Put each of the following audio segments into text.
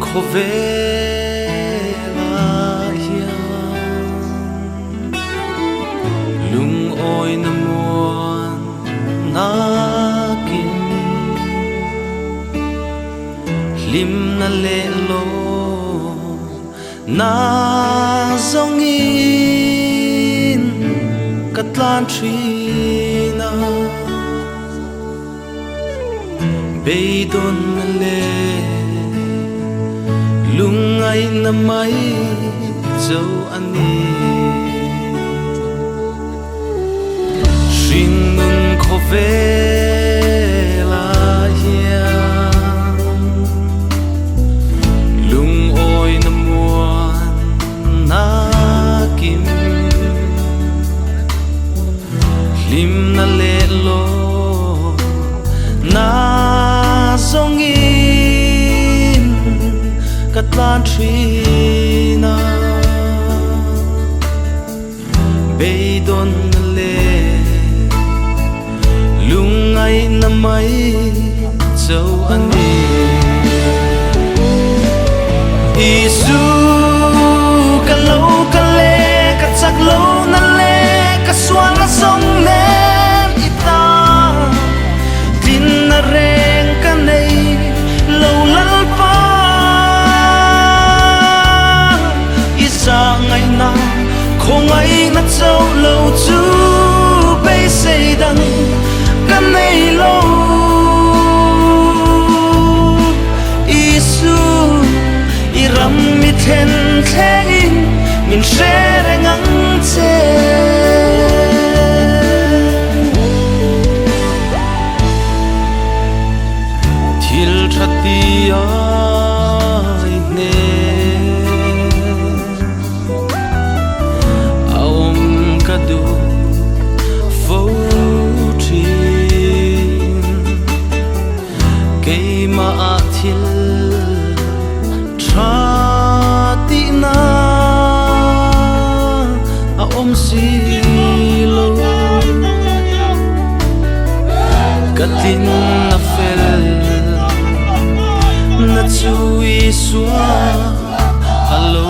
khô về là lung oi na muan na kim lim na le lo na zongin katlan trina beidon na le lungay na may dấu ani shin nun ko vela hian lung oi na muan na kim lim na le lo na zongin katlan trina beidon na le lungay na may dấu ani isu ka lâu ka le ka chắc lâu na le ka suang na song nen ita tin na reng ka nei lâu lal pa isa ngày na không ai na châu lâu chu bay say đằng ka nei lâu isu iram mi then theng min share ngang che thil thatia ne aom kadu fo thin ke ma thil ti na a om si lo katin na fel na chui xua alo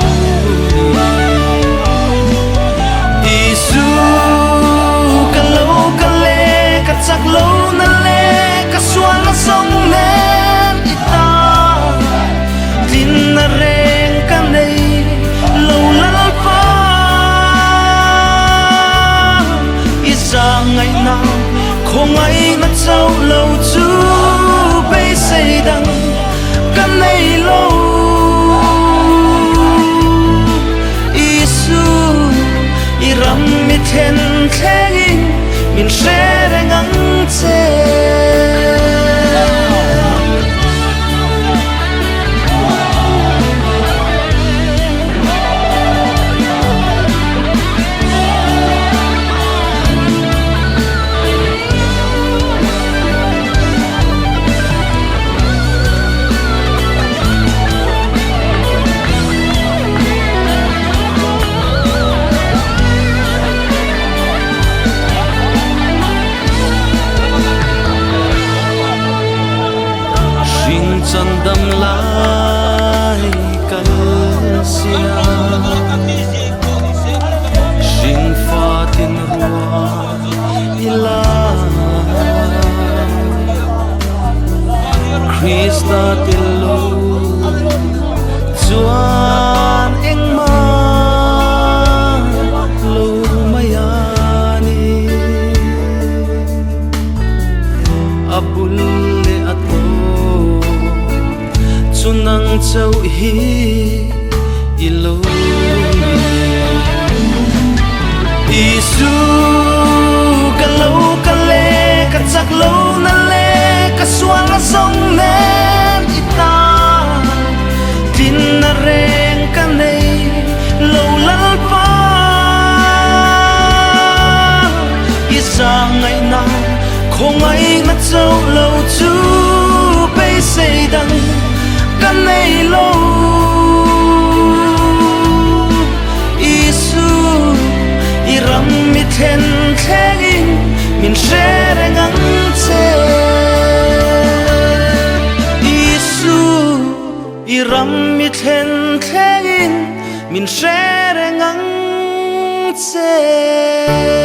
isu ka lâu ka le ka chắc lâu na le ka suang na song nen ita tin na reng ka nei lâu lal pa isa ngày nào không ai na châu lâu chu bay say đằng ka nei lâu isu iram mi then theng min share ngang che chân đâm lại cánh sia sinh pha thiên hoa ila Krista tilo chuan eng ma lo mayani abul le ato nang châu hi ilo isu ka lâu ka le ka chắc lâu na le ka suang na song nen ita tin na reng ka nei lâu lal pa isa ngày nào không ai na châu lâu chu bay say đằng ka nei lo isu iram mi then theng min share ngang che isu ram mi then thein min shere ngang che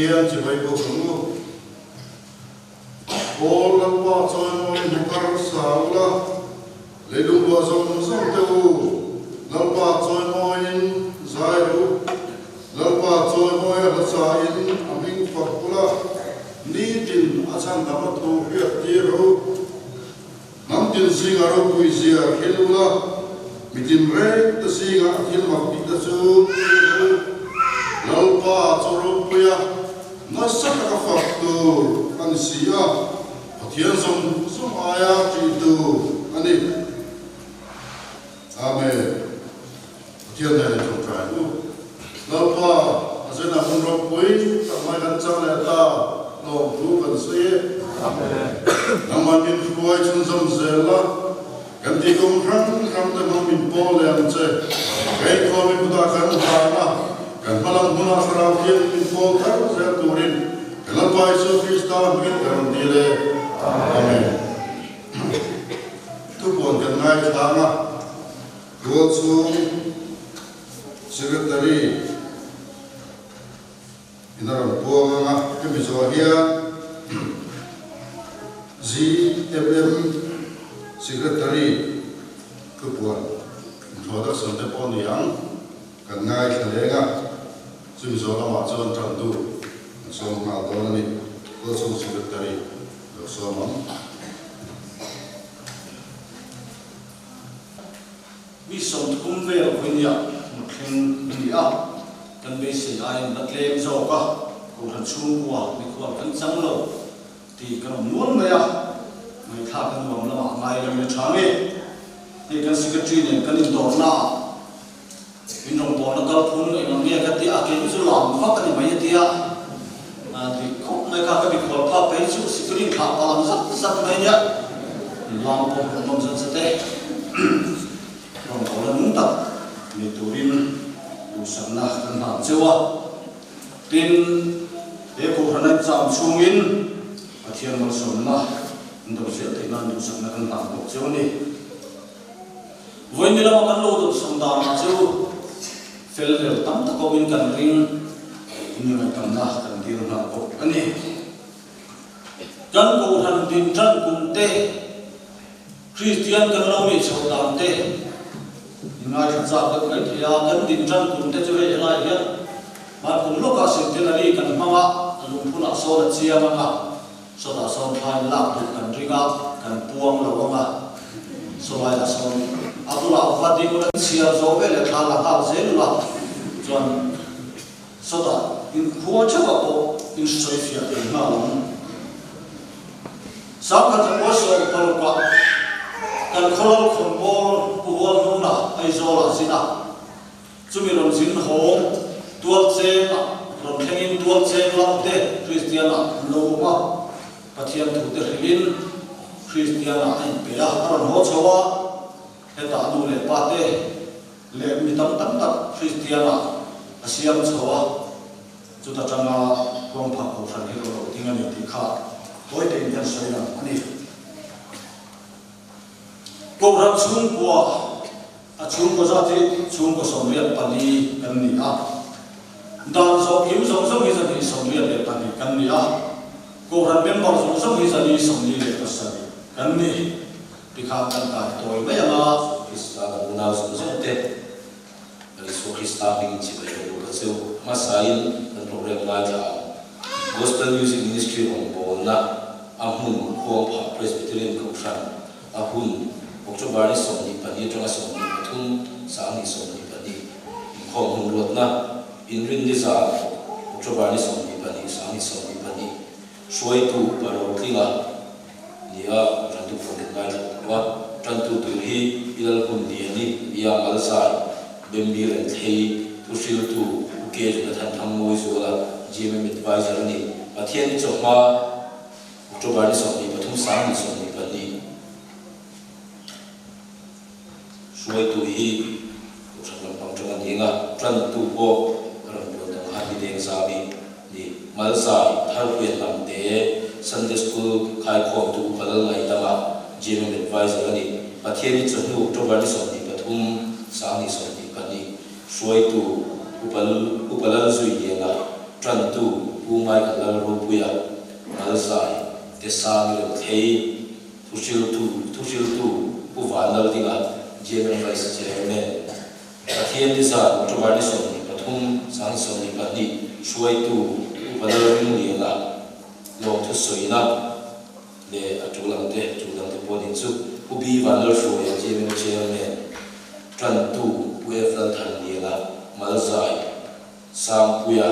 Pathian chỉ vậy bộ cũng Paul lần qua cho nó đicar sao là lấy đúng lo giống tiêu lần qua cho nó in giải đủ lần qua cho nó là giải in mình phật là đi tin asan đam tu việc đi rồi nắm tin gì ngaro quý gì à khi là mình tin rẻ ta gì ngã khi mà bị ta chú lần qua cho rồi bây nó rất là phật tu anh sĩ à Thiên sông aya chỉ tu anh đi Amen Thiên này trong trái nu lâu qua sẽ là một rộng quý tạm mai gần trong này ta lòng thú gần suy Amen nằm ăn in khuya chân dâm dễ la gần đi công răng răng tới mà mình bỏ lên chơi cái con mình đã gần ta na gần mà làm huna sarau thiên mình bỏ thar sẽ tu rin cái lần qua Jesus Christ mình gần đi le Amen. Tu buồn gần ngay tháng à, Chúa xuống secretary, ina làm buông à, cái bây giờ here, GFM secretary, tu buồn, thua được sớm tới bốn niang, gần ngay tháng lễ à, bây giờ là mặt tròn tròn tu, xong nào đó là gì, Chúa xuống secretary. So vi som kum ve hunia mukhin dia kan be se ai na tlem zo ka ko han chung wa ni ko kan chang lo ti kan nuan me ya mai tha kan mom la ma mai lam le thame ti kan secretary ne kan in dor na in rong bo na kal phun ai nong ne ka ti a ke su lam fa ka ni mai ti a thì không mấy các cái việc phá bấy chú sĩ cái điện thoại làm rất mấy nhá làm một công dân sẽ thế còn có là muốn tập để tụi mình đủ sẵn là cần làm chưa tin để cô hắn anh giảm xuống in và thiên mà sống mà đầu sẽ thấy là đủ sẵn là cần làm một chưa này với như là một cái lô được sống đào mà chưa phải là tắm tất cả mình cần riêng như là cần là cần đi làm bộ anh ấy cần cố thành tin chân cùng tê Christian cần lâu bị sầu đam tê ngay thật ra cần cái thì cần tin chân cùng tê cho vậy lại nhá mà cùng lúc cả sự tin là đi cần mang ạ dùng phun áo soi là chia mang ạ sau đó soi thay làm được cần riêng ạ cần buông là buông ạ sau lại là soi áo là phát đi có chia rồi về là thà là thà dễ là chọn sau đó in khua chắc là bộ in soi phía in nào sáng cái thằng bố soi còn quá cần khâu khom bố bố nung là ai zo là gì nào chúng mình làm dính hồn tuột chế làm thanh in tuột chế làm thế Christian là lâu mà và thiên thủ tế hình Christian là anh bé làm hỗ trợ wa hiện tại đủ để ba thế lệ mi tâm tâm tâm Christian là siam chawa chúng ta chăng là quang phật của phần hero tiếng Anh tiếng khác với tiếng nhân soi là anh cuộc rằng chung của giá trị chung của sống liệt bản đi cần nỉ à đàn số kiếm sống sống như thế sống liệt để bản đi cần nỉ à cuộc rằng bên bảo sống sống như thế sống liệt để cần nỉ bị khám cần cả tuổi mấy anh à Islam nào sống sống thế số Islam mình chỉ phải hiểu được masail dan program ngajar gospel music ministry on na ahun khom pha presbyterian kokran ahun October som ni pani tanga som ni pathum sang ni som ni pani khom hun lot na inrin ni za October som ni pani sang ni som ni pani shoi tu paro klinga nia rantu program ngajar wa rantu tu hi ilal hun ni ni ya malsa bembi ren thei tusil tu ke ju than tham moi so la GM advisor ni pathian choma October ni som ni pathum sang ni som ni pani suai tu hi sang pang chang ni nga tran tu ko ram lo dang ha bi deng sa bi ni mal sa thar pe lam te Sunday school khai khom tu palal ngai ta ma GM advisor ni pathian ni chonu October ni som ni pathum sang ni som ni pani suai tu upalal zui yenga tran tu bu mai ka la ro pu ya mal sai te sang le thei thu shil tu bu van dal dinga jemen vice chairman pathian ti sa tradition pathum sang som ni pa ni shuai tu padal ni la lo thu soina le atulang te podin su ubi van dal shu ya jemen chairman tran tu we flan than ni la mal sai sang pu ya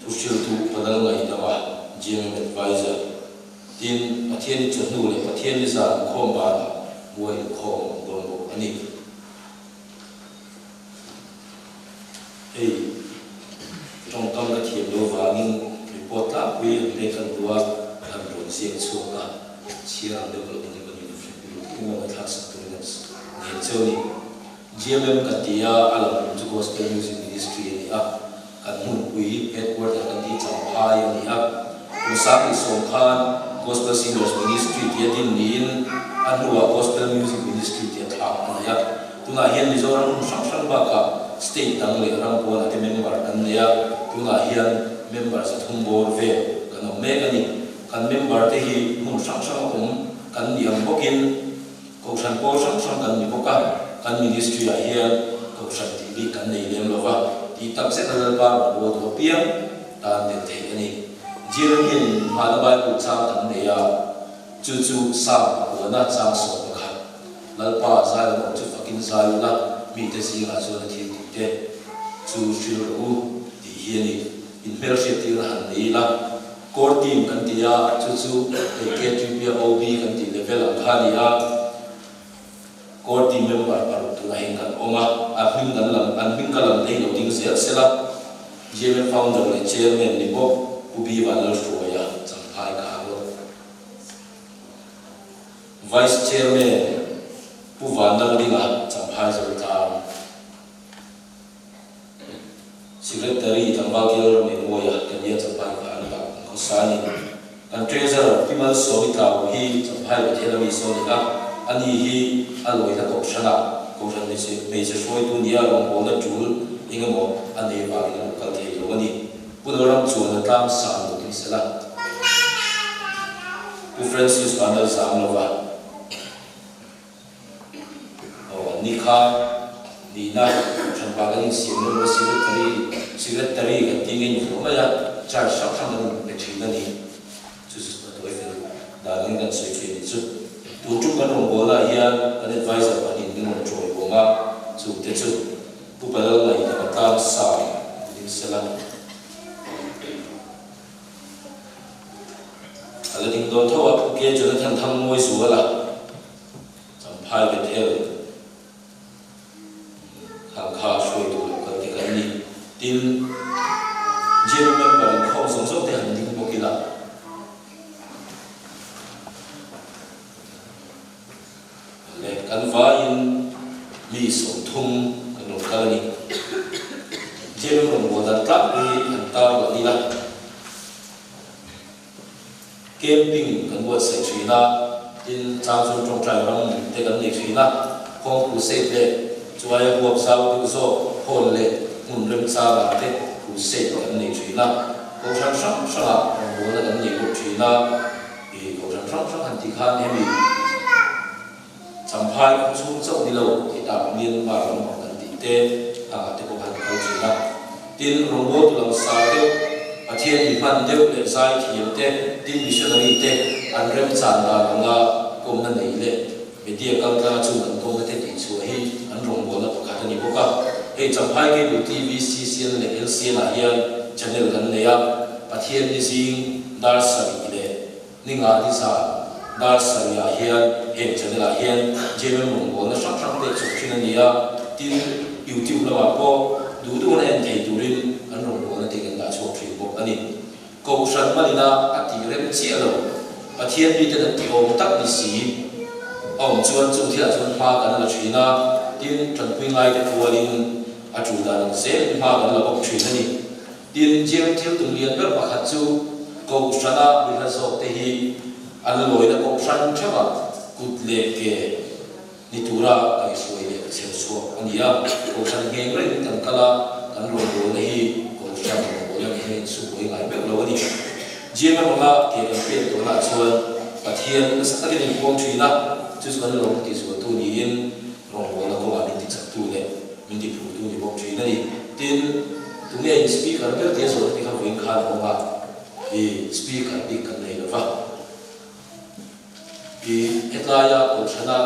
thu shil tu padal ngai da ba jemen advisor tin pathian chu nu le pathian ni sa khom ba la muai khom don bo ani ei trong tâm la thiam lo wangin report la wi le kan tua kan ron siang chu ka chiang de lo ni ban ni ma thak sa tu ni ne choni GMM ka tia alam chu gospel music ministry ni a kan hun wi headquarter kan di chang phai ni a usang som khan gospel singers ministry dia din nin anua gospel music ministry dia thak na ya tuna hian mizoram sang ba ka state dang le ram ko na te member an ya tuna hian member sa thumbor ve kan me kani kan member te hi mun sang kan niam bokin ko san ko sang kan ni boka kan ministry a hian ko san tv kan nei lem lova ti tak se dal ba bo to piang tan de te ani jiran hian ma ba ku cha kan ne ya chu sa ko na cha so ka lal pa sa lo chu fakin sa la mi te si la so na thi te chu shil u ti hian in fellowship ti han nei la core team kan ti ya chu KTP OB kan ti level ang khani ya core team member paru tu na hin kan oma ahim dan lam anbing kalam nei lo ding sela GMM founder le chairman ni bo ubi vanal shoya champhai ka lo vice chairman pu vanal dinga champhai sarta secretary tangba kilo me moya kania champhai ka la ko sani kan treasurer pimal somita hi champhai ba thela mi so ni ani hi aloi la ko shana ko ran ni se me se shoi tu nia long ko na chul ingamo ani ba ni ka the lo ni punoram chu na tam sa lo ti sela pu Francis Vandal Samlova o ni kha ni na chan ba ga ni sim no secretary ga ti ngi no ma ya char sak sang no be thi na ni chu su to e da ngi kan sai chi ni chu tu chu kan ro bo la ya kan advisor ba ni no choi bo ma chu te chu pu pa la lai ta tam sa ni sela ala ding do thawa ke Jonathan thang moi su la champhai ke thel khang kha shoi tu ka ti kan ni tin GM member in khom song song te han ding bokila le kan va in mi som thum kan no ka ni GM rom bo da tlak ni an ta ba ni la camping kan buat sai china tin chang su trong trai ram te kan ni china khong ku se te chuai buap sau tu so hol le mun rem sa la te ku se kan ni china ko sang sang bo na kan ni ku china e ko sang han ti khan he mi champhai ku chu chau ni lo ti ta mien ma ram kan ti te te ko han ko china tin robo tu lang sa te pathian ni man deu le sai thiam te tin missionary te an rem chan da nga kom na nei le media kal ka chu kan kom na te ti chu hi an rong bo na pakhat ni boka e champhai ke TV CCN le LCN a hian channel kan le ya pathian ni sing dar sari le ninga di sa dar sari a hian he channel a hian jemem rong bo na sak te chu thin ni ya tin YouTube la wa ko du na en thei turin an rong bo na te kan da chu thri bo ani ko san malina ati rem chi alo pathian bi te ti om tak ni si om chuan chu thila chuan pha kan la thina tin than pui ngai te fualin a chu da lang se pha kan la bok thina ni tin jeng thil tung lian ber pakhat chu ko sana bi ha so te hi an loi na ko san thama kut le ke ni tura kai suai le se so ania ko san nge ngai kan kala kan ro ro nei ko san ro le he su boi ngai bek lo ni jema manga ke kan pe to na chuan pathian sa ka ni pom thina chu kan lo ti su tu ni in rong bo na ko ma ni ti chak tu le min ti phu tu ni bom thina ni tin tu ne speaker ber ti so ti ka win kha ko ma e speaker ti kan nei lo va e etlaya ko thana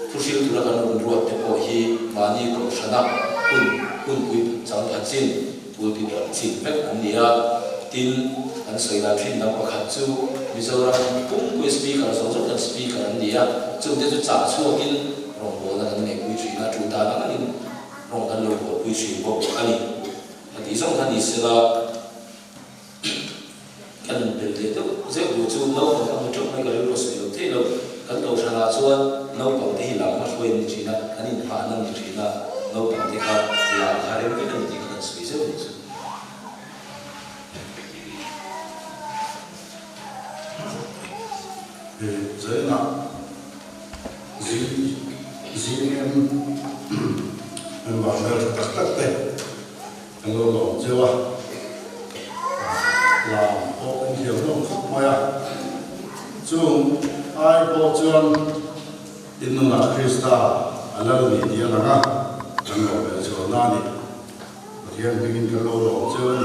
pushil tu la kan ro te ko hi mani ko thana kun kui chang pachin tu ti chin pek an nia tin an soi la thin na pakhat chu mizoram kum kui speaker so so kan speaker an nia chu te chu cha chu in rong bo na kan nei kui chi na chu ta na in rong kan lo bo kui chi bo ani ati song kan ni se la kan pel te to ze bu chu lo kan mo chok mai ka lo se lo te lo kan to thana chuan lo pang te hi la ma hoi ni chi na kan in pha na ni chi na lo pang te ka la khare ke kan ti kan sui se ni chu giới nọ em bảo là tắc tệ anh lo lộn chưa là ô anh hiểu không khóc mày à chung ai bộ chuan in là Krista anh là người đi là ha anh lo về chỗ nani hiện begin cái lo lộn chưa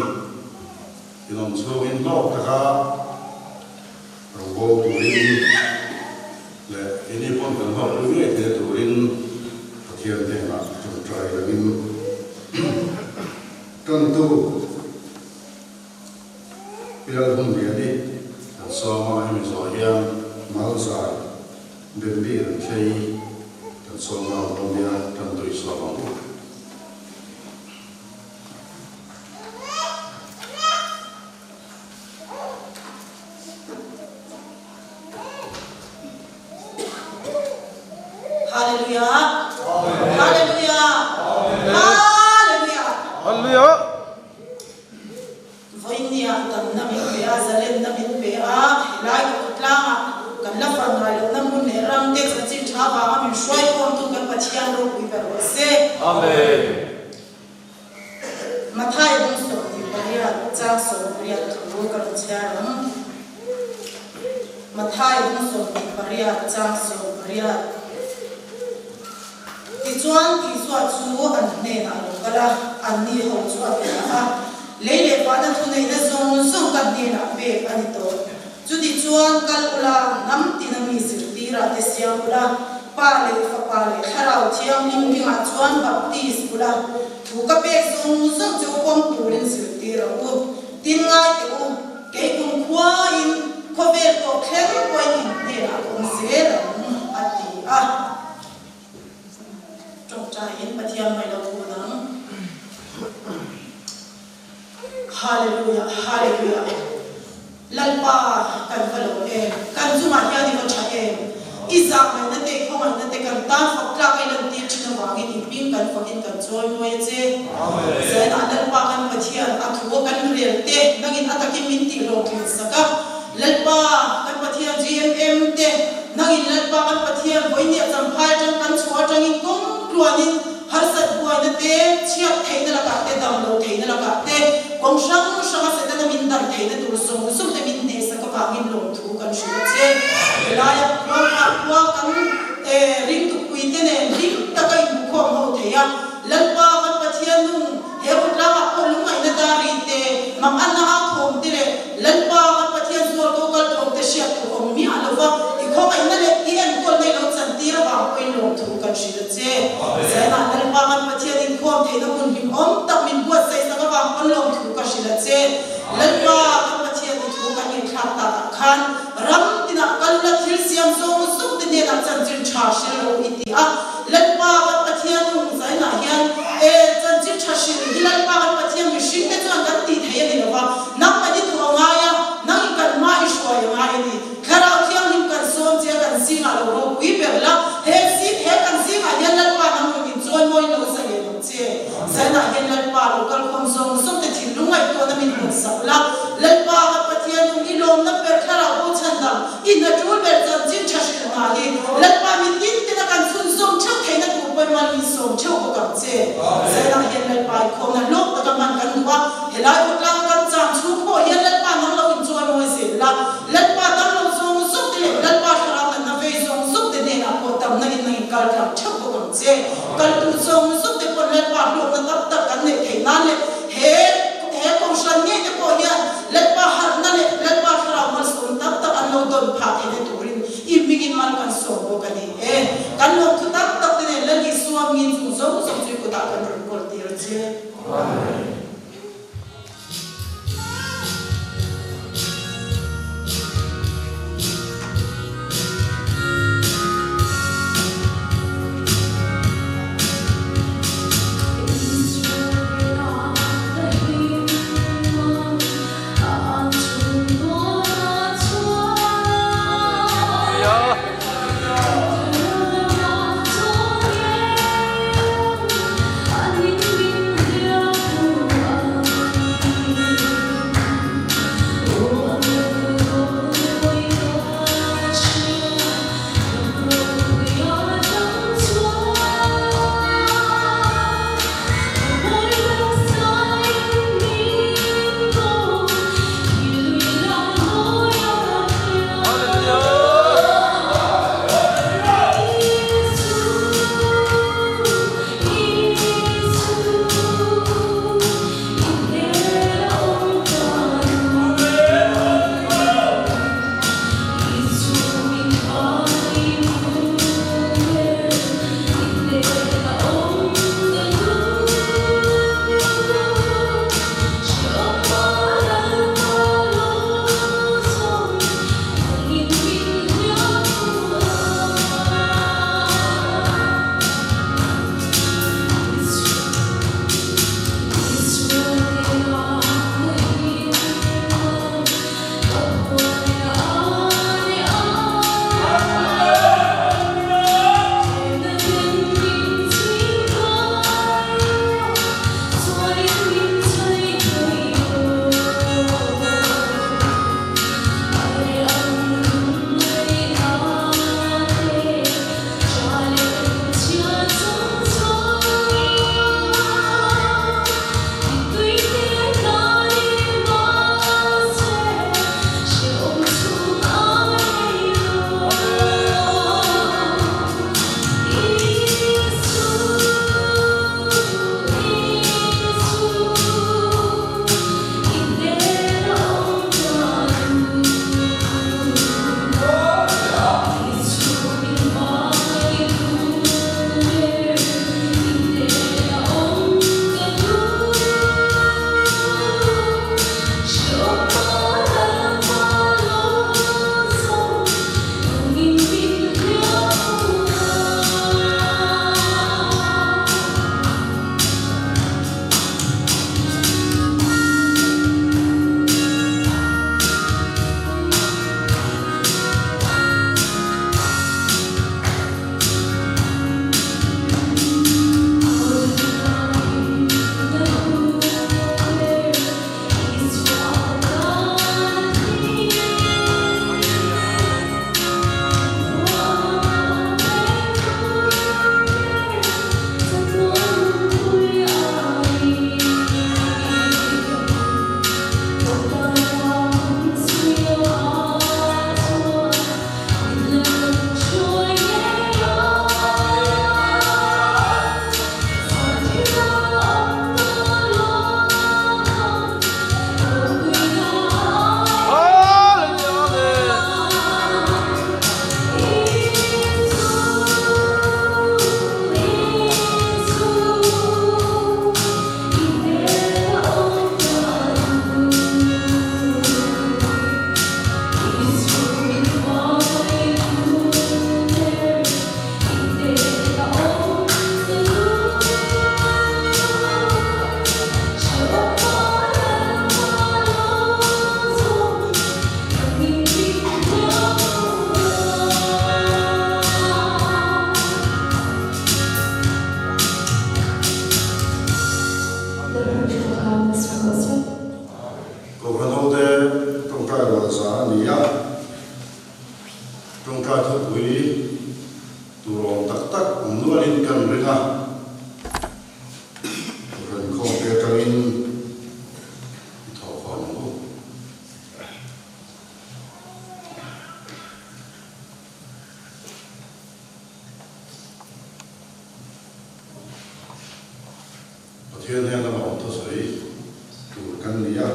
in ông chung in lo cả rồi bộ tụi le ini pun kan hak dunia dia turin hatian dia nak try lagi tentu bila pun dia ni sama ini soalnya malsai bembir cai dan sama dunia tentu Islam. Hallelujah. Hallelujah. Hallelujah. Hallelujah. Voinia tam namin pea zalen namin pea hilai ko tlanga kan la fang ngai nam mun ne ram te sa chin tha ba amin shoi ko tu kan pachian ro wi per se Amen. mathai bung so ni paria cha so paria thu kan charam mathai bung so ni paria cha so paria ti chuan ti suwa chu an ne na lo kala an ni ho chu a a leile pa na thu nei na zong zong kan ne na be ani to chu ti chuan kal ula nam ti na mi sir ti ra te siam ula pa le fa pa le kharau thiam ning ning a chuan baptist ula thu ka be zong zong chu pom turin sir ti ra u tin ngai te u ke kum khwa in ko ve ko khen ko in ne na kum se ra ati a trong trai in pathian mai lo ku nang hallelujah hallelujah lalpa kan valo kan zuma ya ni ko chae izak mai na te ko mai na te kan ta fak la kai lan ti china wangi ni ping kan fakin kan choi moi che amen sai na lalpa kan pathian athu kan rel te nangin ataki min ti lo kin saka lalpa kan pathian gmm te nangin lalpa kan pathian boini cham phai tan kan chua tang in kong tuanin har sat buai na te chiap theina la ka te dam lo theina la ka te kong sang sang se ta min dam theina tur song sum te min ne sa ka ka min lo thu kan shu che la ya pro ka kwa kan ring tu kui te ne ring ta kai bu kho ho the ya lalpa kan pathian nu he utla ka ko lu mai na ta ri te mang an na thom te le lalpa kan pathian zor ko kal thom te sha ko mi alova i kho mai na le i en ko ne lo chan ti ra ba ko lo thu kan shi che sai na lalpa kan pathian in khom the na kun him om tak min buat sai sa ka ba ko lo thu ka shi che lalpa kan pathian in thu kan ni thak ta khan ram tina kal la thil siam so su te ne na chan chin cha shi lo iti a lalpa kan pathian nu sai na hian chan chin cha shi lalpa kan pathian mi shin te chuan kan ti thei ni lo ba nak ma di thu nga ya nang kan ma i shwa ya nga ni kharau thiam him kan som che kan singa lo ro wi per la he si he kan singa hian lalpa nam min choi moi lo sa le lo che sai na hian lalpa lo kal khom som som te thil lungai to na min hun sa la lalpa kan pathian nu i lom na per kharau bo chan dam in na tul ber chan chin cha shi nga ni lalpa min tin te na kan sun som chau thei na ku poi man min som chau ko kam che sai na hian lalpa khom na lok ta ka man kan wa helai ko tlang kan tu song suk te pon le pa lu na tap tak kan ne thei na le he ko san ne te po ya le pa har na le pa khra mal son tap tak an lo don pha the ne turin I migin man kan so bo kan ni kan lo tu tap tak te ne le li suam min su so so chu ko ta kan ron kol ti ra che amen. thiên hen là mong tôi sấy tu căn nia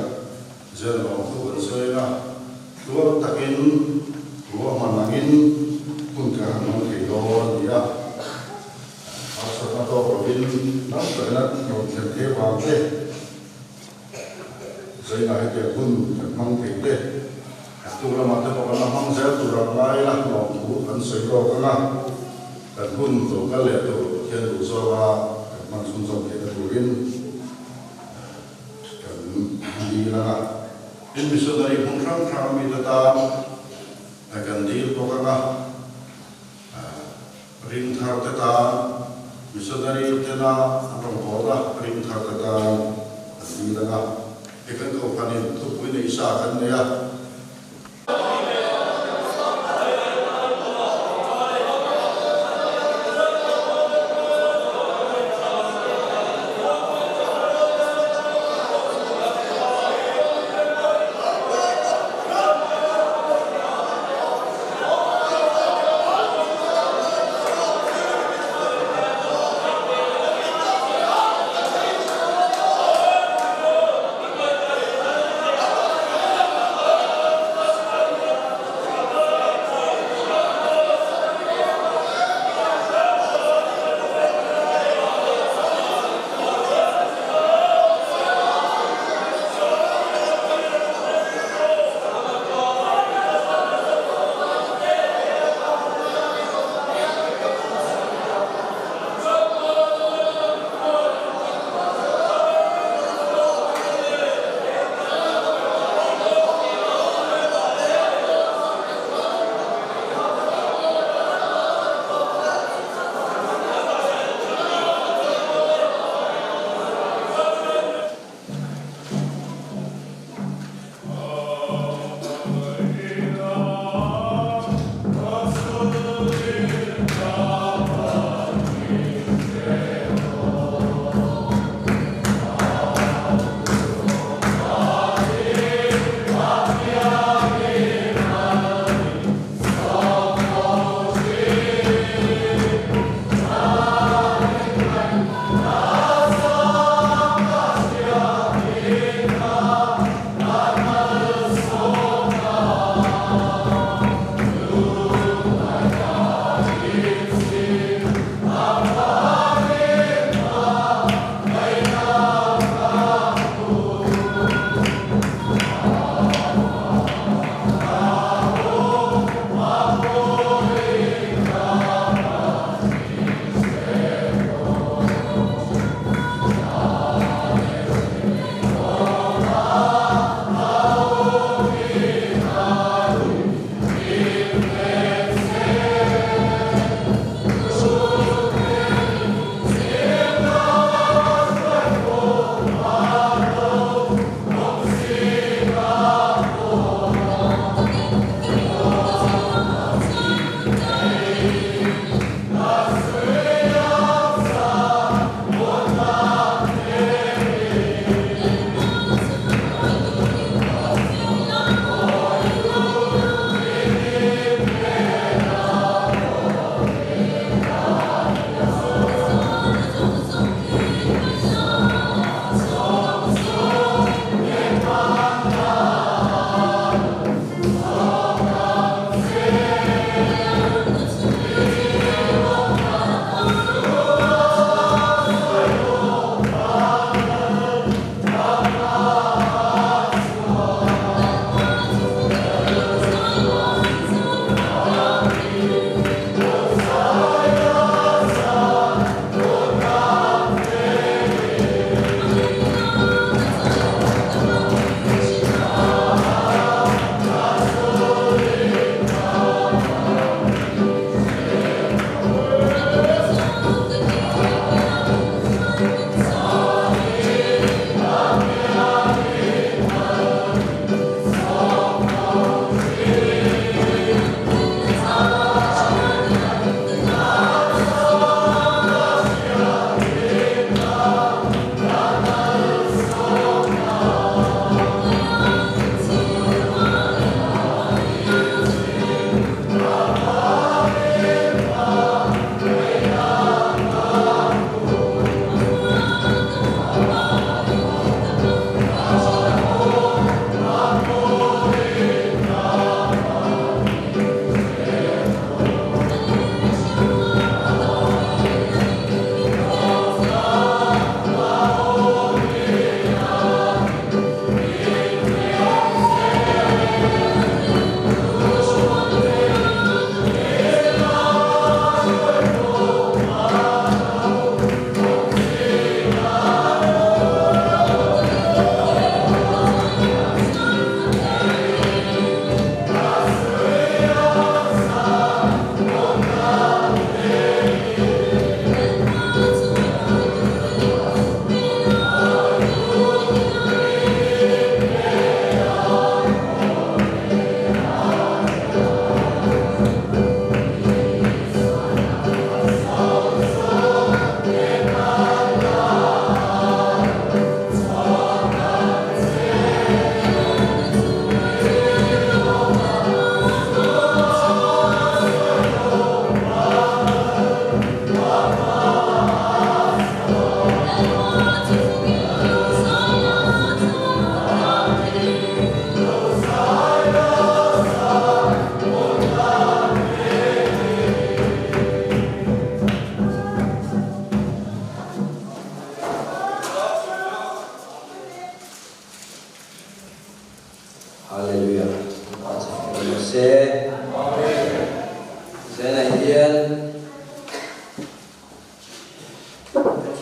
giờ là mong tôi vẫn sấy na tua takin tua manangin pun cả mong cái đó nia asa na to provin na tới na một thiên thế hoàng thế sấy na cái pun mong cái thế tu là mặt tôi còn làm mong sẽ tu làm lại là mong tu vẫn sấy đó cái na dan pun tu cái lệ tu thiên tu so wa mang sung sung cái tu rin đi là in missionary hong sang sang mi ta akan đi to ka ring thar ta missionary te na apang ko la ring thar ta đi là ekan ko panin tu pui nei sa kan ne ya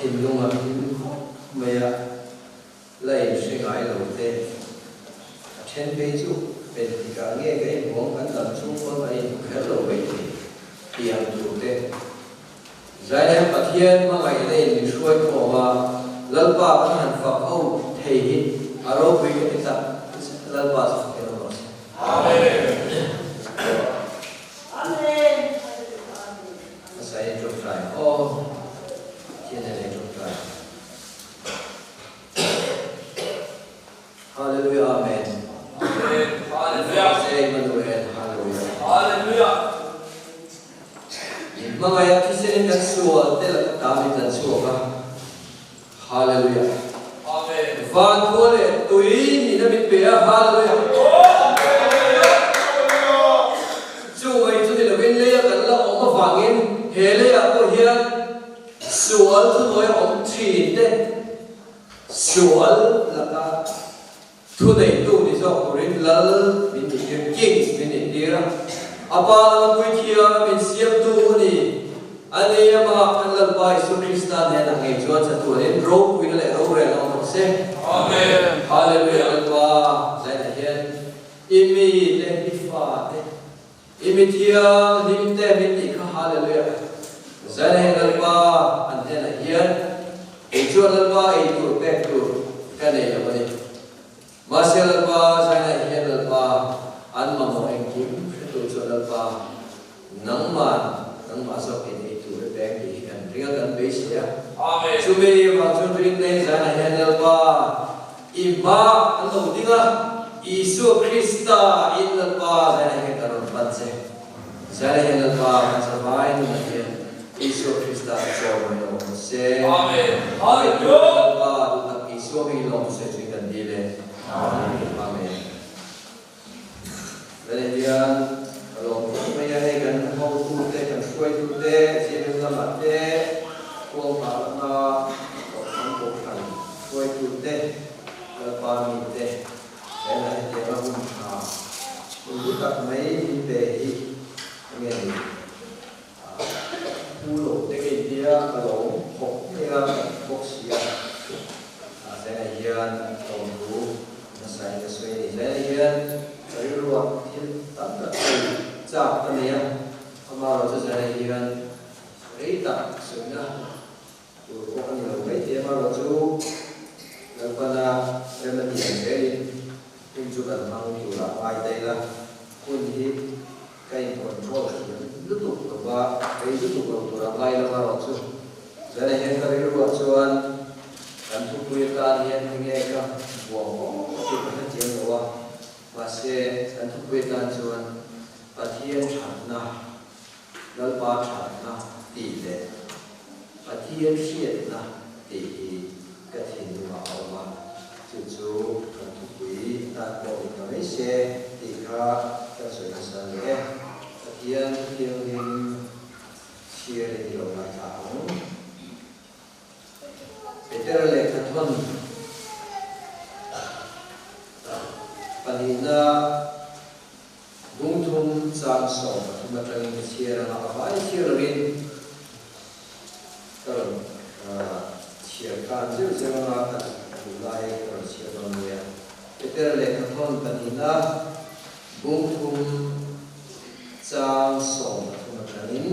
thìn lung à mày à lấy suy nghĩ đầu tiên trên bên chú bên thì cả nghe cái muốn anh làm chú con ấy khá lâu vậy thì anh chủ tên giải đem bát thiên mà ngày đây mình xuôi khổ mà lần ba vẫn hẳn phật Âu thầy hít ở đâu với cái ta lần ba sẽ cái đó Amen. Amen. Saya chụp lại thiên này chụp lại Hallelujah, Amen. Amen. Hallelujah. Emmanuel, Hallelujah. Hallelujah. Mga ya kisin kan suwa tela kami kan suwa Hallelujah. Amen. Van kole tui ni na bit pe Hallelujah. Chu mai chu ni lo bin le kan la om wangin hele ya ko hian sual thu noi om thi te sual la ka thu nei tu ni so rin lal bin ti king bin ni dira apa la kui thia min siam tu ni ani ama kan lal bai su Krista ne na nge chuan cha tu len ro kui le ro re lo se Amen. Hallelujah alba sai na hian imi le ifa te imi thia lim te min ti kha hallelujah sai na hian alba an te na hian e chuan alba e tu pe tu ka nei lo ni ma se alba sai na hian alba an ma mo en kim tu chuan alba nang ma so ke ni tu pe ki hian ringa kan be sia Amen. Chume wa chun ring nei zana hanel ba ima alo dinga Isu Krista in ba zana he karon panse zana hanel ba sabai nu na Isu Krista so mo se Amen. Hallelujah. ba ta Isu mi lo se chin kan dile amen zana dian alo me ya he kan ho tu te kan suai tu te sim la ma te Cô bảo là con cổ thành quay tụt đây là ba mình đây đây là cái mà mình học mình biết đặt mấy về đi nghe đi thu lục cái kia là lỗ học cái học sĩ đây là hiện tổng thủ nó sai cái suy nghĩ đây là hiện cái luật thiên tất cả chạm cái này mà rồi cho đây là hiện cái tập sự đó của anh là mấy tiếng mà rồi chú là con em là tiền cái đi nhưng chú cần mang chú là ai đây là quân đi cây còn cho lúc tục và cái lúc tục đầu là ngay là rồi chú giờ này hiện tại lúc chú anh thu quyền ta hiện nghe cả của cái cái chuyện đó và sẽ anh thu quyền ta chú anh và thiên sản naแล้วปาฉันนะตีเลยปะเทียนเสียดนะตีกระถิ่นมาเอามาจู่ๆกันทุกปีตัดดอกกันไม่เสียตีข้าก็สวยงามเลยปะเทียนเทียนดินเชียร์เดียวมาถางเป็นเรื่องเล็กทั้งปัญหาบุ้งทุ่งจางส่งมาทางเชียร์มาไปเชียร์รินก็เชียร์การเชื่อเชื่อมากันดูไล่ก็เชียร์ตรงนี้เป็นเรื่องเล็กทั้งปัญหาบุ้งทุ่งจางส่งมาทางนี้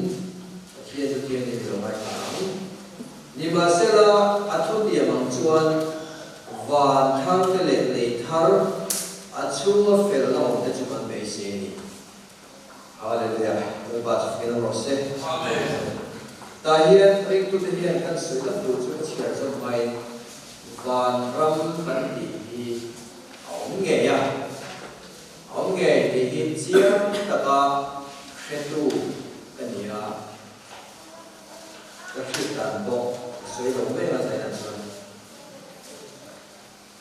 เชียร์ที่นี่เราไม่ทำนี่มาเสร็จแล้วอัฐเดียมังชวนวันทั้งเล็กเล็กทั้งอัฐมาเฟลล์เราจะมันไม่เสียนี่Hallelujah. Lepas kita proses. Amen. Tahiyat itu tahiyat kan sudah tujuh cikar sampai van ram bandi di ông nghề thì hiện chiếm tất cả khen tu cái gì à các sự tàn bộ suy động đây là giải đàn xuân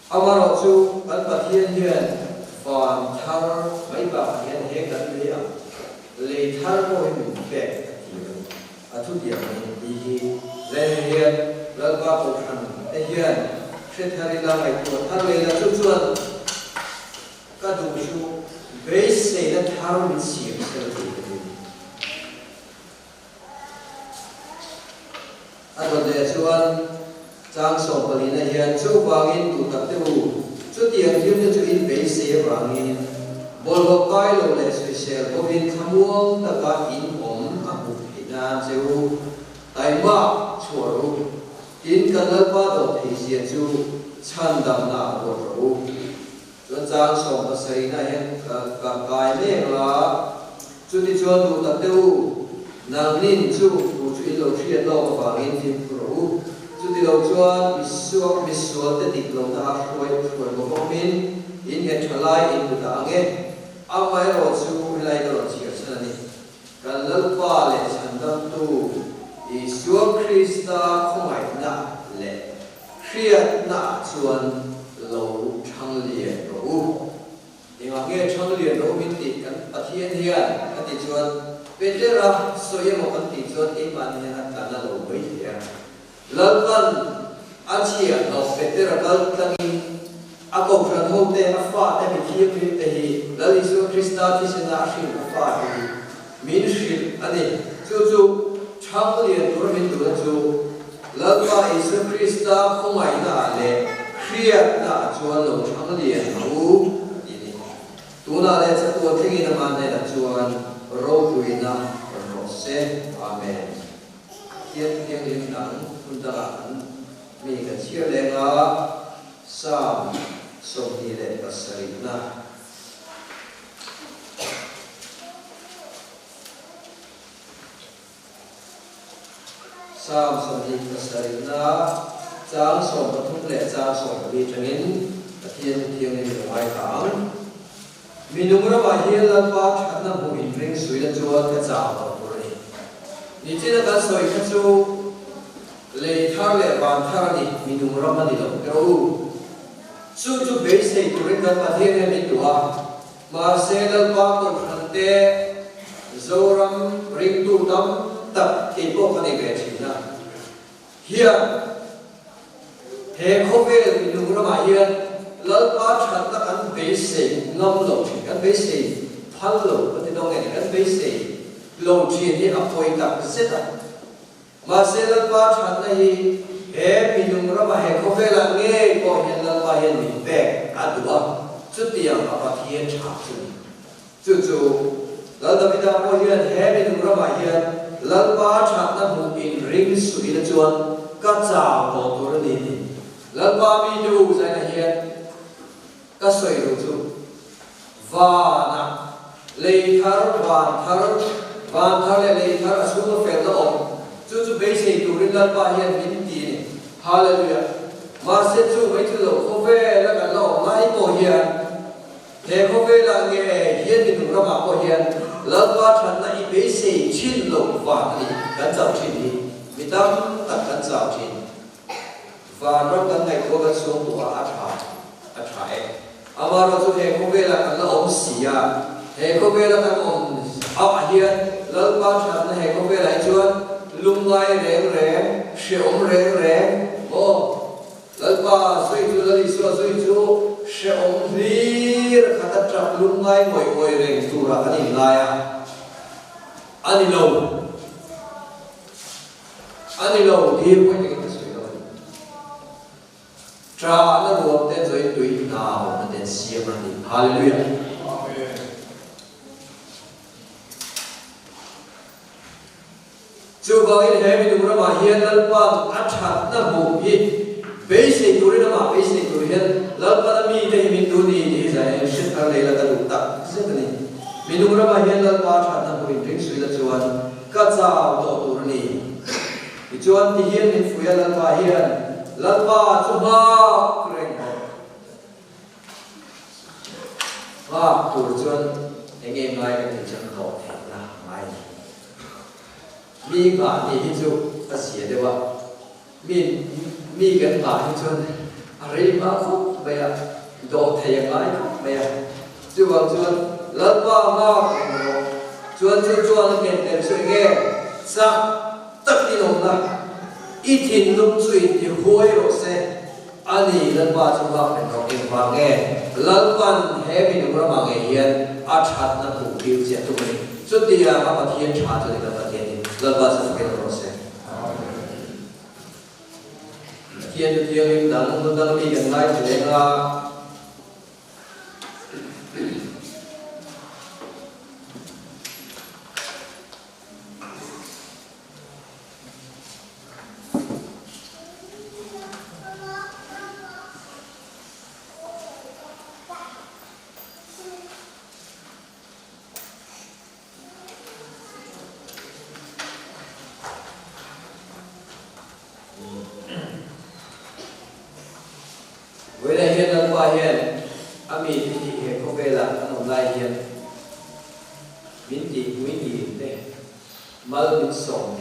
ông mà rồi chú ấn bạc thiên hiền còn thao mấy bảo hiền hết gần đấy à lấy thao môi mình về à chút điểm mình đi lên hiền lên qua bộ hành đây hiền sẽ thay là ngày của thao lấy là chút chuột các đồng chú bế xe là thao mình xiêm sơ thì anh còn để chuột trang song bali na hian chu wangin tu tak te u chu tiang him na chu in be se wangin bol ho kai lo le special covid thamuang ta ka in om amu hina chu tai ma chuaru in kan la pa do thei sia chu chan dam na ro ro chuan trang song ta sai na hian ka kai le la chu ti chuan tu tak te u nang nin chu tu chu in lo thriat lo ka wangin tim ro chu ti lo chuan misuak te dik lo na hoi mo bomin in he thalai in tu da nge amai ro chu lai ro chi ka ni kan lal pa le chan dam tu Isu Krista khomai na le khriat na chuan lo thang lian ro inga nge thang lian ro min ti kan pathian hian kan ti chuan petera soye mo kan ti chuan e man hian ta na lo bai hian lalkan achia no petera kal tangin ako khan ho te a fa te mi thi mi te hi lal Isu Krista ti sena shin a fa hi min shin ani chu thang lian ro min tu chu lalpa Isu Krista khomai na le khriat na chuan lo thang lian ro ini tuna le cha tu thingi na man ne la chuan ro tuina ro se amen kian kian lim nang kun da an mi ka chia le nga sam som ni le pasari na sam som ni pasari na chang som pathum le chang som bi changin pathian thiang ni mai thang minumra ba hian la pa thatna bu in ring sui la chuan ka cha ba tur ni ni china ka soi ka chu le thar le ban thar ni minumra ma ni lo ka u chu be sei turin ka pathian ni tuwa ma se la pa ko thante zoram ring tu tam tak ke po ka ni ge china hian he khobe minumra ma hian lalpa thatna kan be sei ngam lo kan be sei phal lo ti dong nge kan be sei lo chi ni apoi tak seta ma se lalpa thatna hi he minumra ma he khobe la nge ko hian lalpa hian min be adwa chu tiang apa thien cha chu lalda bida ko hian he minumra ma hian lalpa thatna mu in ring su in chuan ka cha ko tur ni lalpa mi du zai na hian ka soi ro chu vana leithar van thar le leithar asu ko fel lo chu be sei tu rin la pa hian min ti ni hallelujah ma se chu mai chu lo ko ve la kan lo lai ko hian he ko ve la nge hian ni ra ma ko hian la pa than na I be sei chin lo va ni kan chau chin ni mi tam tak kan chau chin va ro kan ngai ko kan so tu a tha e amaro chu he ko ve la kan la om sia he ko ve la kan om a hian lal pa than na he ko ve la chuan lungai reng she om reng o lal pa soi chu la soi chu she om lir khata trap lungai ngoi reng tu ra ani laya ani lo di ko ni ka soi lo tra na ro te zoi tui na na den sia ma ni hallelujah amen chu ba in he mi du ra ma hian lal pa a that na bu hi be sei tu ri na ma be sei tu hian lal pa na mi te mi tu ni ni zai shit kar le la ka du ta se ni mi du ra ma hian lal pa that na bu in ring sui la chuan ka cha to tu ni I chuan ti hian min fuya lal pa hian lal pa chu ma kreng ha tur chuan enge mai ka ti chan ko na mai mi ka ni hi chu a sia dewa mi kan ma hi chuan a rei ma kho ba ya do thai ngai kho ba ya chu wang chuan lal pa ma chuan ken ter su nge sa tak ti nom na I thin lum chui ti hoi ro se ani lan ba chu ba pen ro ken ba nge lal pan he bi nu ra ma nge hian a that na tu ki che tu ni chu ti ya ma pa thian cha chu ni ka pa thian ni lal ba chu ken ro se thiên cho thiên im đắng đắng đi gần lại thì đến là với đây hiện lần qua hiện ami thì hiện có về là ông lại hiện miễn gì đây mal miễn sống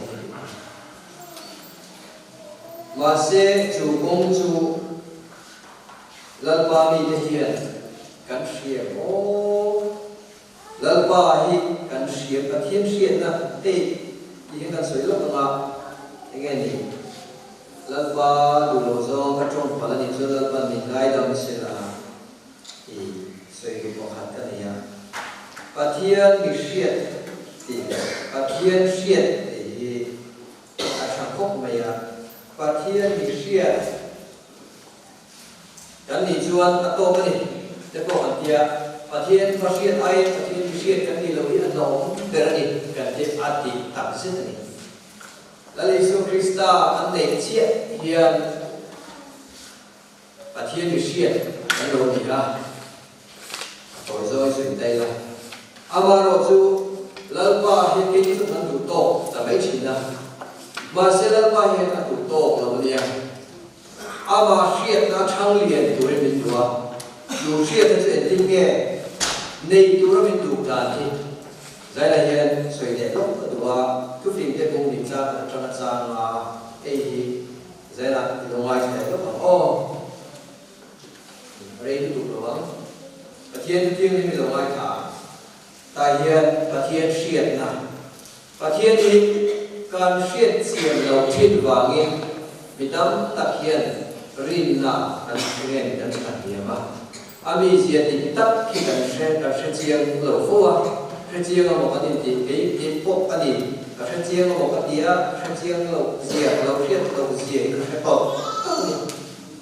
mà sẽ chủ công chủ lần ba mi thì hiện cần xuyên ô lần ba hi cần xuyên cần thiên xuyên na thì hiện cần soi lúc mà nghe gì lần ba đủ lâu rồi các trong phần này rồi lần ba mình ngay đồng sẽ là thì soi cái bộ hạt cái này và thiên bị xuyên thì và thiên xuyên thì sang khóc mày và thiên bị xuyên cái này chuan ở đâu cái này để bộ hạt kia và thiên có xuyên ai và thiên bị xuyên cái này lâu ít là lâu để ra đi cái này ăn thì tập sinh này là Giêsu Christa anh để chia hiện và thiên bị xuyên cái đồ gì đó rồi chuyện đây là Amaro chu lalpa hiện cái chút ăn đủ to là mấy chuyện đó mà sẽ lalpa hiện ăn đủ to là bao nhiêu ama xuyên nó trang liền tuổi mình tuổi đủ xuyên nó sẽ tinh nghe này tuổi mình đủ đàn thì giải là hiện soi để lúc tuổi cứ phim để cùng định ra trong là sang là cái gì giải là đồng ngoài sẽ lúc ô đây đủ rồi và thiên thì mình đồng ngoài thả tại hiện và thiên xuyên na và thiên thì cần xuyên xiên đầu trên và nghe vì đâm tập hiện rin na anh nghe anh chẳng hiểu mà ami diệt thì tập khi cần xuyên chiên lẩu phô xuyên chiên là một cái gì cái bộ cái gì xuyên chiên là một cái gì xuyên chiên lẩu diệt cái bộ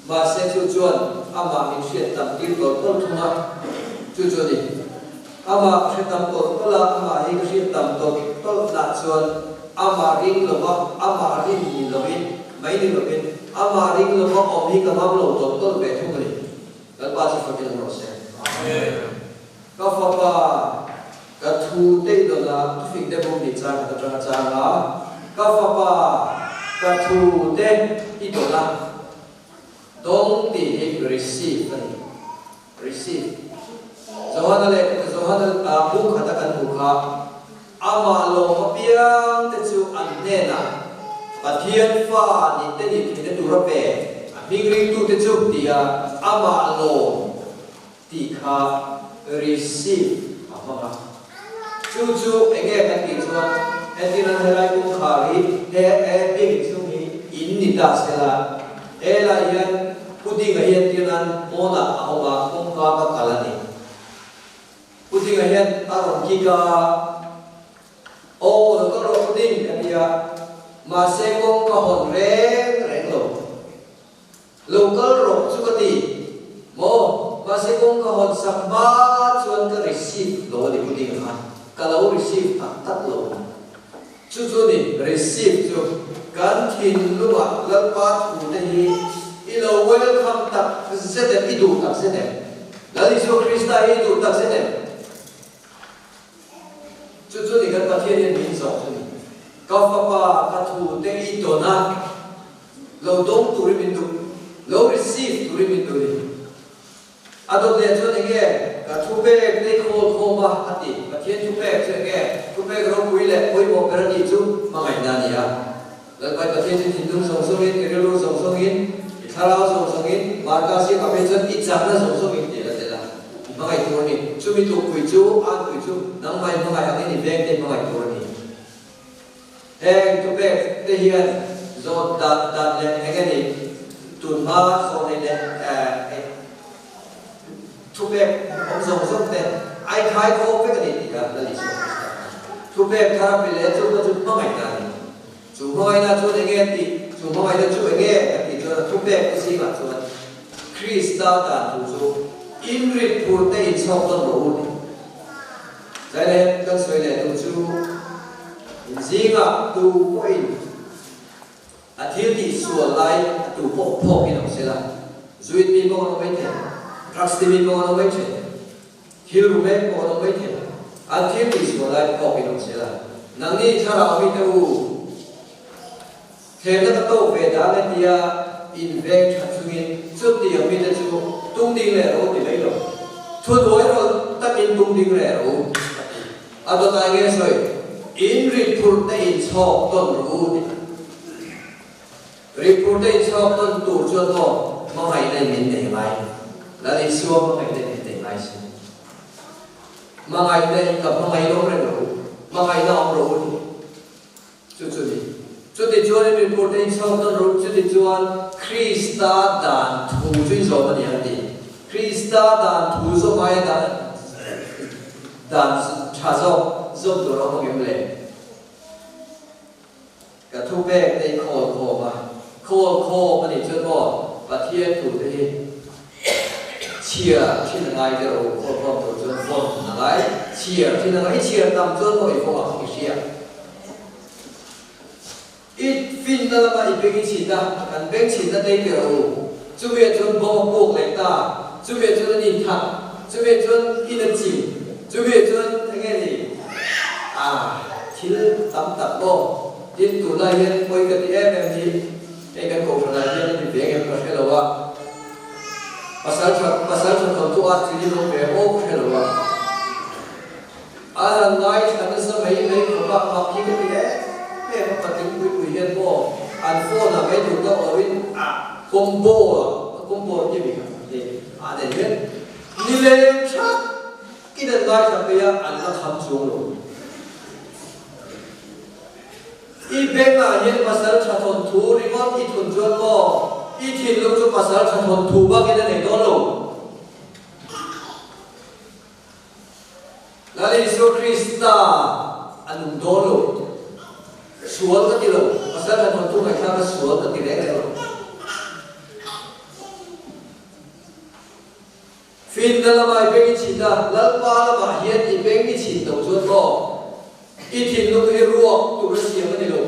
mà sẽ chú chuẩn ama mình xuyên tập tiêu lẩu tốt không ạ chú chuẩn đi ama sẽ tầm tốt có là ama hình sẽ tầm tốt là xuân ama ring lộc ama ring gì lộc in mấy đi lộc in ama ring lộc om hi cầm ham lộc tốt về thu này lần ba sẽ phải làm rồi sẽ có pháp ba cái thu tây đó là phim để bông đi trang cái trang là có pháp ba cái thu tây ít đó là đông thì receive Zohana abu katakan muka ama lo mapiang tecu annena pathian fa ni te ni te durape mingring tu tecu dia ama lo ti kha receive ama chu enge kan ki chuan etinan helai ku khari he big chu hi in ni ta sela ela yan puding hian tinan mona ahoma kong ka kalani puding hian aron kika o lo ko ro puding kania ma se kong ka hon reng lo ko ro chu ka ti mo ma se kong ka hon samba chuan ka receive lo di puding ha ka lo receive tat lo chu ni receive chu kan thin luma lalpa thu te hi ilo welcome tak zede idu tak zede lali so Krista idu tak zede chu ni kan pathian yen min so ni ka fa pa ka thu te i to na lo dong tu ri min tu lo receive tu ri min tu ni adot le chu ni ge ka thu be te kho ba ati pathian thu be che ge thu be ro pui le pui mo per ni chu ma ngai na ni ya lal pai pathian tin dung song song in erelo song song in Kalau song-songin, marga si kapejan ijak na song-songin tela. Mga ito ni, sumito kuichu, an kuichu, nang may mga yang ini beng din mga ito ni. To beg tehian, zo dat le ngani, tunma so ni le, to beg om song-song te, ay kai ko pe kani tiga dali so. To beg karapile zo mga ito ni. So mga ina zo ngati, so mga ito zo ngati. Thu bek Krista ta tu so in rit pur te in sok ton ro ni sai le kan soi le tu chu zinga tu point athil ti sual lai tu pok in ông sẽ là duy mi mo nó mấy thế trust mi mo nó mấy thế hill me mo nó mấy thế athil ti sual lai pok in ông sẽ là nang ni thara mi tu thế nó to về đá lên tia invest thật sự chút tiền mi ta chu tung đi lẻ rồi thì lấy rồi thua đuổi rồi ta in tung đi lẻ rồi à tôi nói nghe rồi in report in shop tuần rồi report in shop tuần tủ chưa có mà ngày này mình để lại là đi xua mà ngày này để lại mà ngày này gặp mà ngày đó rồi mà ngày nào rồi chút gì chút thì chúa nên report in shop tuần rồi chút thì chúa Krista dan thu chuyên số mà nhận đi Krista dan thu số mai dan trả số giúp đồ nó không kiếm lệ cả thu bè đây khô mà để cho nó và thiên thủ đây chia khi là ngày đều khô thủ cho nó lại chia khi là ngày chia tầm cho nó phải khô không chia ít phim đó là ít bên chỉ ta cần bên chỉ ta đây đều chú biết cho nó buộc lại ta chú biết cho nó nhìn thẳng chú biết cho nó in được chỉ chú biết cho nó cái gì thiếu tấm tập bo tin tụ lại hiện quay cái em gì cái cổ phần lại hiện thì việc em có thể là pasal trong tu ác chỉ lúc về ô thể là ngay thằng nó mấy của bác học khi cái em có tính quý hiện bo anh phô là mấy tụ đó ở bên combo như vậy thì để biết đi lên chắc cái đợt ngay thằng bây giờ anh nó thấm xuống rồi i benga yen pasal chathon thu ringot i thun chuan mo i thin lu chu pasal chathon thu ba ke nei do lo la Jesu Krista anung do lo sual ka ti lo pasal chathon thu ngai tha ka sual ka ti le lo fin da la mai be chi da lal pa la ma hian i beng ni chi to chuan mo ít thì lúc cái ruộng tụ ra xìa cái này rồi,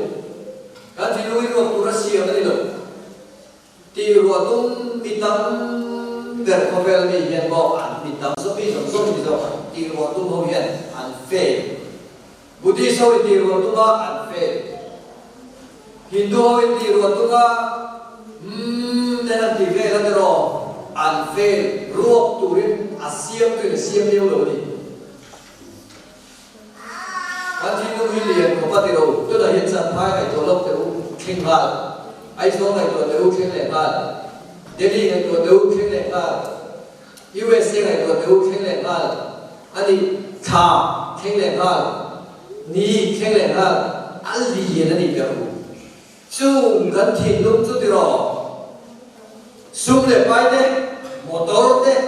cái thì lúc cái ruộng tụ ra xìa cái này rồi, thì ruộng tung bị tắm gần không phải là bị hiện bỏ ăn bị tắm số bị rồi, thì ruộng tung không hiện ăn phê, bút đi sau thì ruộng tung ba ăn phê, Hindu thì ruộng tung ba nên là thì về là rồi ăn phê, ruộng tụ đến xiêm cái xiêm nhiều rồi đi. anh chỉ có nguyên liền của bắt đầu tức là hiện sản hai ngày tổ lộc đều khen ngợi ai số ngày tổ đều khen lệ ngợi Delhi ngày tổ đều khen lệ ngợi USA ngày tổ đều khen lệ ngợi anh đi thà khen lệ ngợi ni khen lệ ngợi anh đi anh đi đâu chung gần thiên lúc chút rồi sung lệ bay đấy motor đấy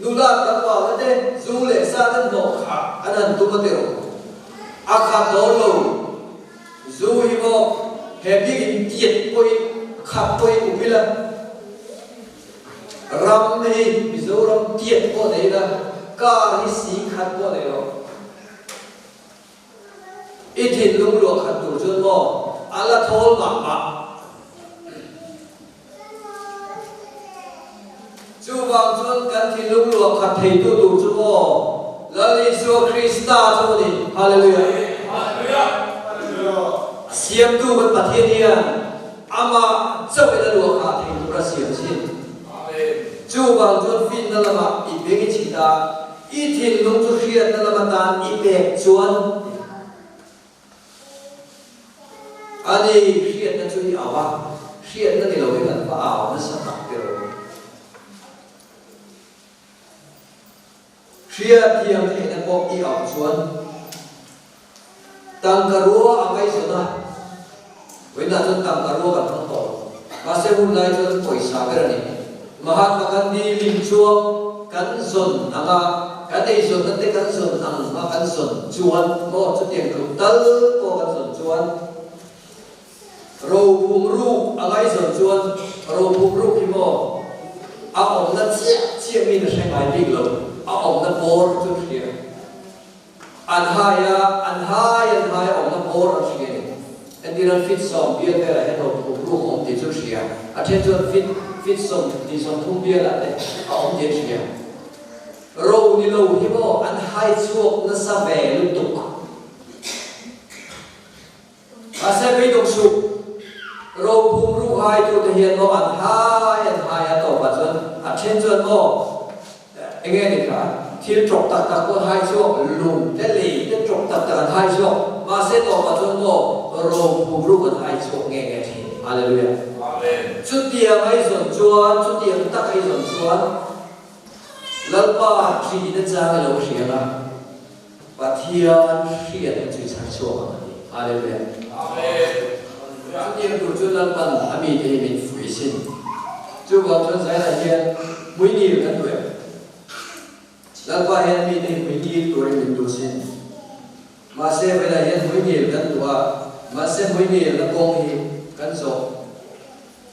nula tập vào đấy du lệ sa thân hộ anh ăn tu bắt đầu akha dolo zu hibo hebi in tiet koi khap koi ubila ram nei mizoram tiet ko nei la ka hi si khat ko nei lo ithin lung lo khat tu chun mo ala thol ma chu wang chun kan thi lung lo khat thei tu tu chu mo la Jesu Krista chu ni hallelujah siam tu ban pathiania ama chawe da lo kha thei tu ra siam sin chu wang chun fin na lama i begi chita i thin lung chu khiat na lama tan i pek chuan ani khiat na chu i awa khiat na ni lo ve kan pa aw na sa tak pe ro khiat thiam the na pok i aw chuan tang karua amai sona wenda chun tang karua kan thong to kase hun lai chun poisa berani Mahatma Gandhi lim chuang kan zon anga kan ei zon kan te kan zon ang ma kan zon chuan mo chu tiang ku tal ko kan zon chuan ro bum ru angai zon chuan ro bum ru ki mo a om chia mi là sẽ ngay đi lâu ông nó bor chút kia anh hai ông nó bor ở kia anh đi lên fit song bia thế là hết rồi cũng luôn ông thì chút kia anh trên chỗ fit song đi song thung bia là đấy ông thì kia rồi đi lâu thì bao anh hai chuột nó sa về liên tục và sẽ bị động sụp rồi cùng ru hai chỗ thể hiện nó anh hai tổ và chân anh trên chân nó anh nghe được cả thiên trọc tạc có hai chỗ lùm thế lì thiên trọc tạc hai chỗ mà sẽ tổ và chân nó rồi cùng ru còn hai chỗ nghe thì Hallelujah chút tiền ấy dồn chuan chút tiền tắc ấy dồn chuan lần ba chỉ đến ra cái lối xìa là và thiên xìa đến chữ sáng sủa Hallelujah chút tiền của chúng lần ban là mình thì mình phủi xin chú bảo chúng giải là hiện mấy nhiều cái tuổi lần ba hiện mình thì mấy nhiều tuổi mình đủ xin mà sẽ phải là hiện mấy nhiều cái tuổi mà sẽ mấy nhiều là công hi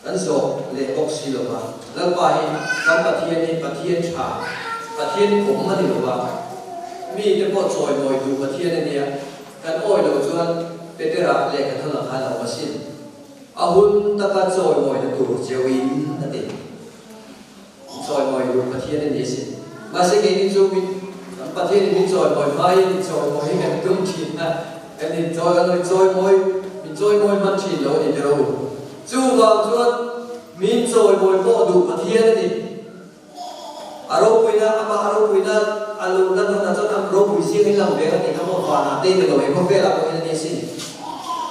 cái số lệ bốc xì lô mà lần ba hiện các bát thiên trà bát thiên cũng mà đi lô mà mi cái bộ trồi mồi đủ bát thiên này cái oi lô chuan bây giờ lệ cái thằng là khai lô mà xin hun ta cái trồi mồi nó đủ chiều in nó đi trồi mồi đủ bát thiên này xin mà sẽ cái gì chú mi bát thiên này trồi mồi mai trồi mồi cái cơm chín à cái này trồi mồi mất chín lô đi đâu chú vào chuan min trồi mồi bộ đủ bát thiên này aropuina alu na na chon am ro puisi cái làm việc này không có hoàn tên được rồi không biết là có cái gì xin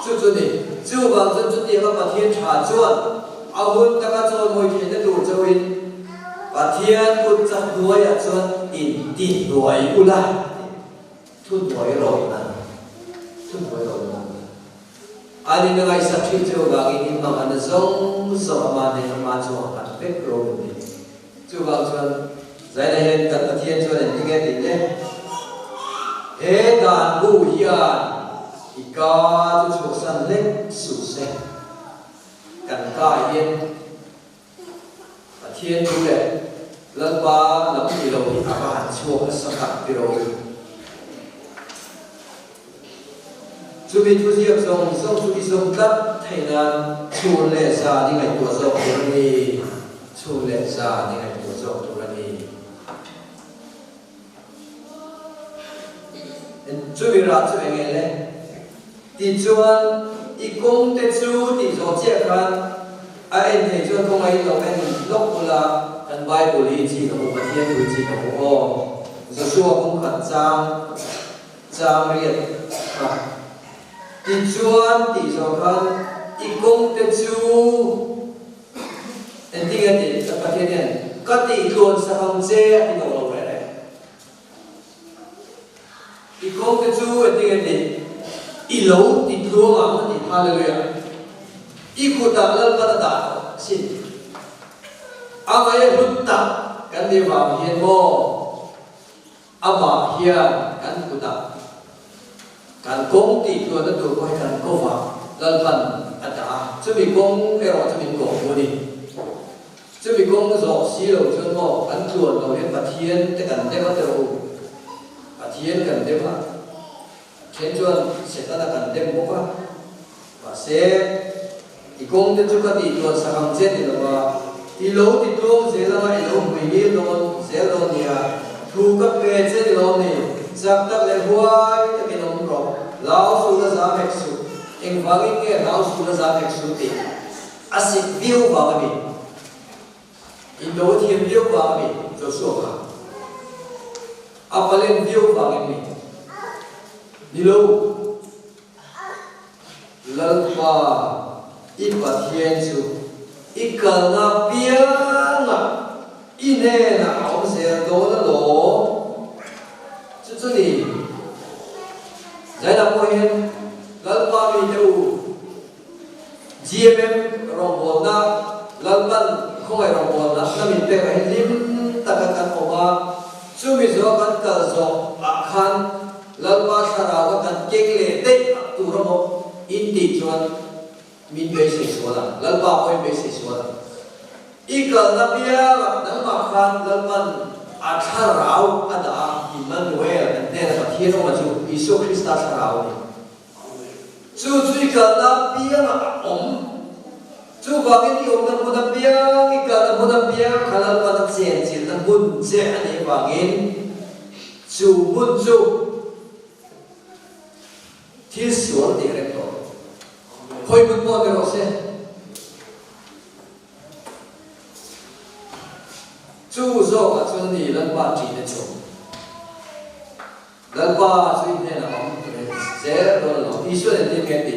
chú này chú vào chú tiền các thiên trả chuan hun ta cái cho môi thiên nó đủ cho in thiên cũng chắc đuôi à chuan in đuôi ula thun đuôi rồi anh nói sắp xếp cho vào cái mà anh giống mà này mà cho anh biết rồi chú vào chuan giải này hiện cần bát thiên cho nên những cái gì nhé hết đàn bu hiền cả chú chụp sẵn lên sủ xe cần cả hiền bát thiên chú lệ lần ba lắm thì đầu thì các bạn chụp nó sắp đặt thì đầu chú bị chú diệp xong chú đi xong đất thầy là chú lệ ra những ngày tuổi dậu rồi đi chú lệ ra những ngày tuổi dậu rồi đi chú bị ra chú anh lên thì chuan ý công tế chú thì do chết khăn anh thấy chuan không ai đâu anh lúc là anh bài của lý chỉ là một vật thiên của chỉ là một ô rồi xua cũng khẩn trang riêng thì chuan thì do khăn ý công tế chú anh听cái gì các bạn thấy cái tí luôn sa không dễ anh đâu đâu vậy ý công tế chú anh听cái gì ý lâu thì luôn mà mình Hallelujah ý cụ ta lên bắt đầu xin anh ấy lúc ta cái gì vào hiện mô anh bảo hiện cái cụ ta cái công ty luôn nó được coi cái công vào lên phần anh ta chuẩn bị công cái rồi chuẩn bị công của đi chuẩn bị công rồi xí đầu chân mô anh tuần đầu đến bát thiên cái cần đem bắt đầu bát thiên cần đem vào thiên chuan sẽ ta là cần đem bốc và sẽ thì công đến chỗ cái gì tuần sang hàng chết thì là thì lâu thì tuông sẽ là ngày lâu mười nghìn luôn sẽ luôn thì thu các cái chết thì luôn thì giặc tắc lại hoài cái nông rồi lão sư là giá hẹp số anh vang cái lão sư là giá hẹp số thì axit view vào cái gì in lâu thì view vào cái gì cho số cả apple view vào cái gì đi lâu lần ba ít bát thiên chú ít cần na biếng à ít nè na ông sẽ đổ nó đổ chú đi giải là coi hen lần ba mình đâu GMM rong bồn na lần ban không phải rong bồn na mình bé cái lim ta cái oma chú mình zo cái zo akhan lần ba thara cái keng lệ đấy tu rong in ti chuan min be se suala lalpa point be se suala ikal na pia nang makhan lalman atharau ada Emmanuel ne na pathian ma chu Isu Krista tharau ni chu ikal na pia chu bangin ti om na mun pia ikal na mun pia khalal pa chen chin na mun che ani bangin chu mun chu thil suar director khoi mun mo de se chu zo ka chun ni lan ba chi de chu lan ba chu ne na om ze do lo Isu ne ti ke ti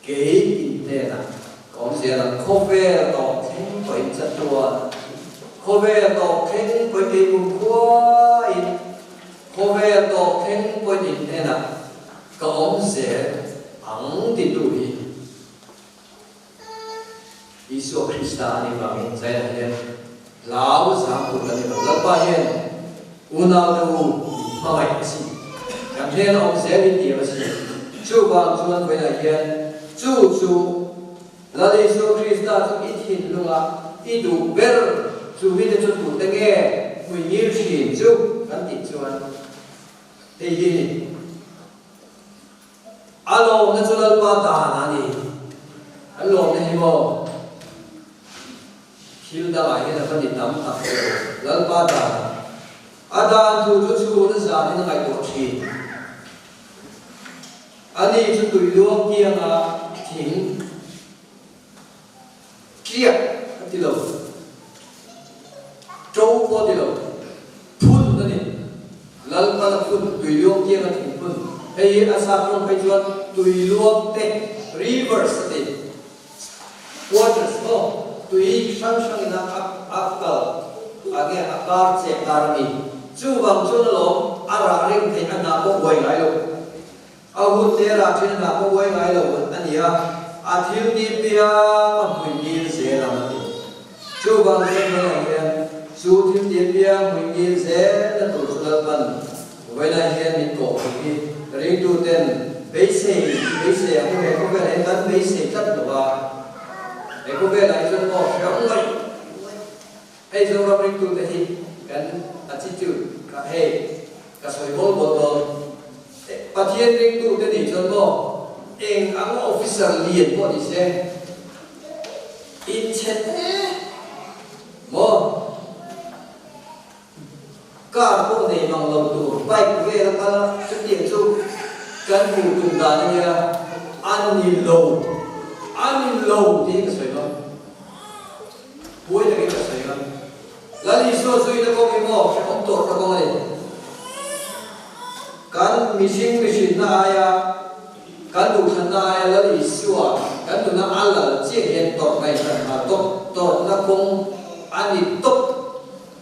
ke in ne na om ze na cover to thing koi chat tua cover to thing koi ti mun kwa in cover to thing koi in ne na ka om ze ang ti tu hi Isu Krista ni ba min zai na lao sang tu kan ni la pa hian una lu ma mai si kam hian om ze bi ti ba si chu ba chuan koi na hian chu la Isu Krista chu i thin lunga i du ber chu vi de chu tu te nge mui ngir chin chu kan ti chuan te hi alo na chu lal pa ta na ni alo na hi mo hilda ai na kan ni tam ta lal pa ta adan tu chu na za ni na kai ko thi ani chu tu luang kia nga thing kia ti lo trâu po ti lo phun na ni lal pa na phun tu luang kia nga thing phun ei asa from kai chuan tu luang te rivers te waters no tu i sang na akal age akar che karmi chu bang chu lo ara ring the ana ko wai lai lo ahun te ra chen na ko wai lai lo ania athil ni pia mui ni se la ni chu bang se na hian chu thil ni pia mui ni se na tu chu la ban wai lai hian ni ko ki ring tu ten be se aku ko ga le tan be se tat lo ba e ko be lai chu mo shang lai ei zo ra ring tu te hi kan attitude ka he ka soi bol bol pathian ring tu te ni chon mo eng ang officer lien mo ni se in chet mo ka ko ne mang lo tu bai ku ve la ka chu ti chu kan bu tu da ni ya ani lo ti ka soi lo boi de ka soi lo la li so soi da ko ki mo om to ka ko ni kan missing na aya kan du than na aya la li suwa kan du na ala che hen to mai kan ma to na kong ani to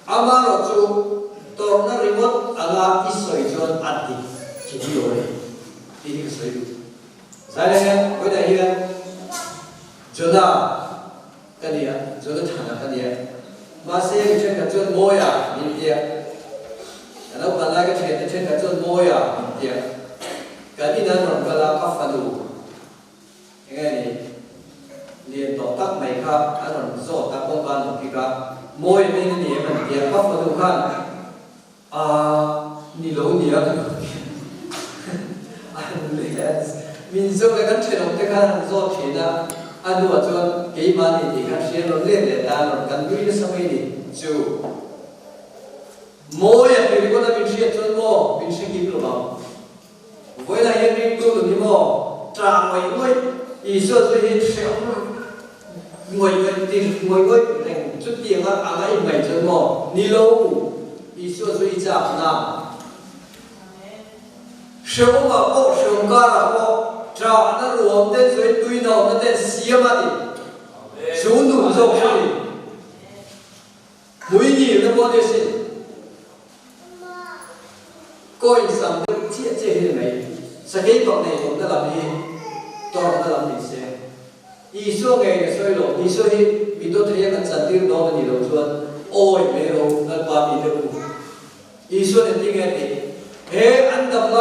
amaro chu to na remote ala isoi jon ati ki di ore ti ki soi sai le ko da hian jona kania jona thana kania ma se che ka jon moya ni dia ana pa la ka che ka jon moya ni dia cái đi đến rồi cái là các phần đủ nghe này liền tổ tác mấy khác anh còn số tác công an một cái khác mỗi bên này mình tiền các phần đủ khác ni lỗ nhiều anh liền mình số cái chuyện ông cái khác số chuyện đó anh đùa cho cái mà này thì khác chuyện nó lên để ta nó cần đuôi nó xong đi chú mỗi cái có là mình chuyện cho nó mình sẽ kịp được không với lại hiện ring tu thì mo trà ngồi Isu tu hiện sẽ ngồi thành chút tiền á anh ấy mày cho mo ni lâu Isu tu ít chạp na sớm mà bộ sớm cả là bộ trà nó ruộng đến rồi tui nào nó đến xía mà đi xuống đủ rồi mỗi ngày nó bao nhiêu xin coi sắm được chia như này sẽ cái bọn này cũng đã làm gì tôi đã làm gì sẽ Isu ngày soi lộ Isu hi bị tôi thấy cái sản phẩm đó là gì đâu chuan ôi mẹ đâu nó qua bị đâu Isu này tiếng nghe thì he anh đâm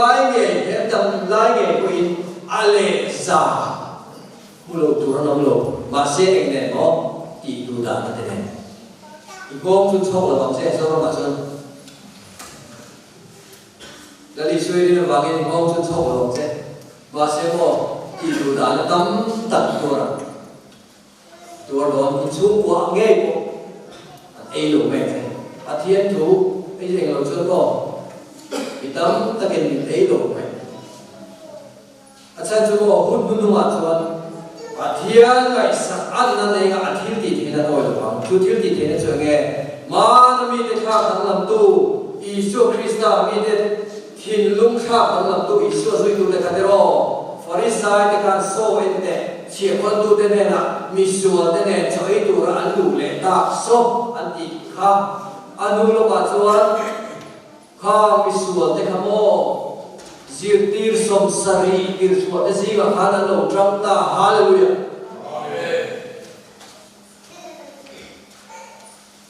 lái nghề của in ale za mulo tu nó mulo mà sẽ anh này nó thì đủ đàn thế này gom chúng sâu là bằng xe sâu mà chân đã đi xuôi đi vào cái gom chúng sâu là bằng xe và xe mò thì đủ đàn là tấm tận tua đó mình xuống quá nghe của ấy lục mẹ thiên thủ cái gì là chân mò thì tấm ta cần mình ấy lục mẹ chân chúng mò hút hút đúng không ạ thiên cái sắc ăn là này cái thiên thì thế là thôi được không chú thiên thì thế là chưa nghe mà nó mi để khác thằng làm tu Isu Krista mi để thiên lung khác thằng làm tu Isu rồi tu để cái đó Pharisai để cái số em để chia con tu để này là mi sửa để này cho ấy tu là ăn đủ lệ ta số ăn ít khác ăn đủ lúc mà chuan khác mi sửa để cái mô diệt tir som sari tir sửa để gì mà khá là lâu trong ta Hallelujah.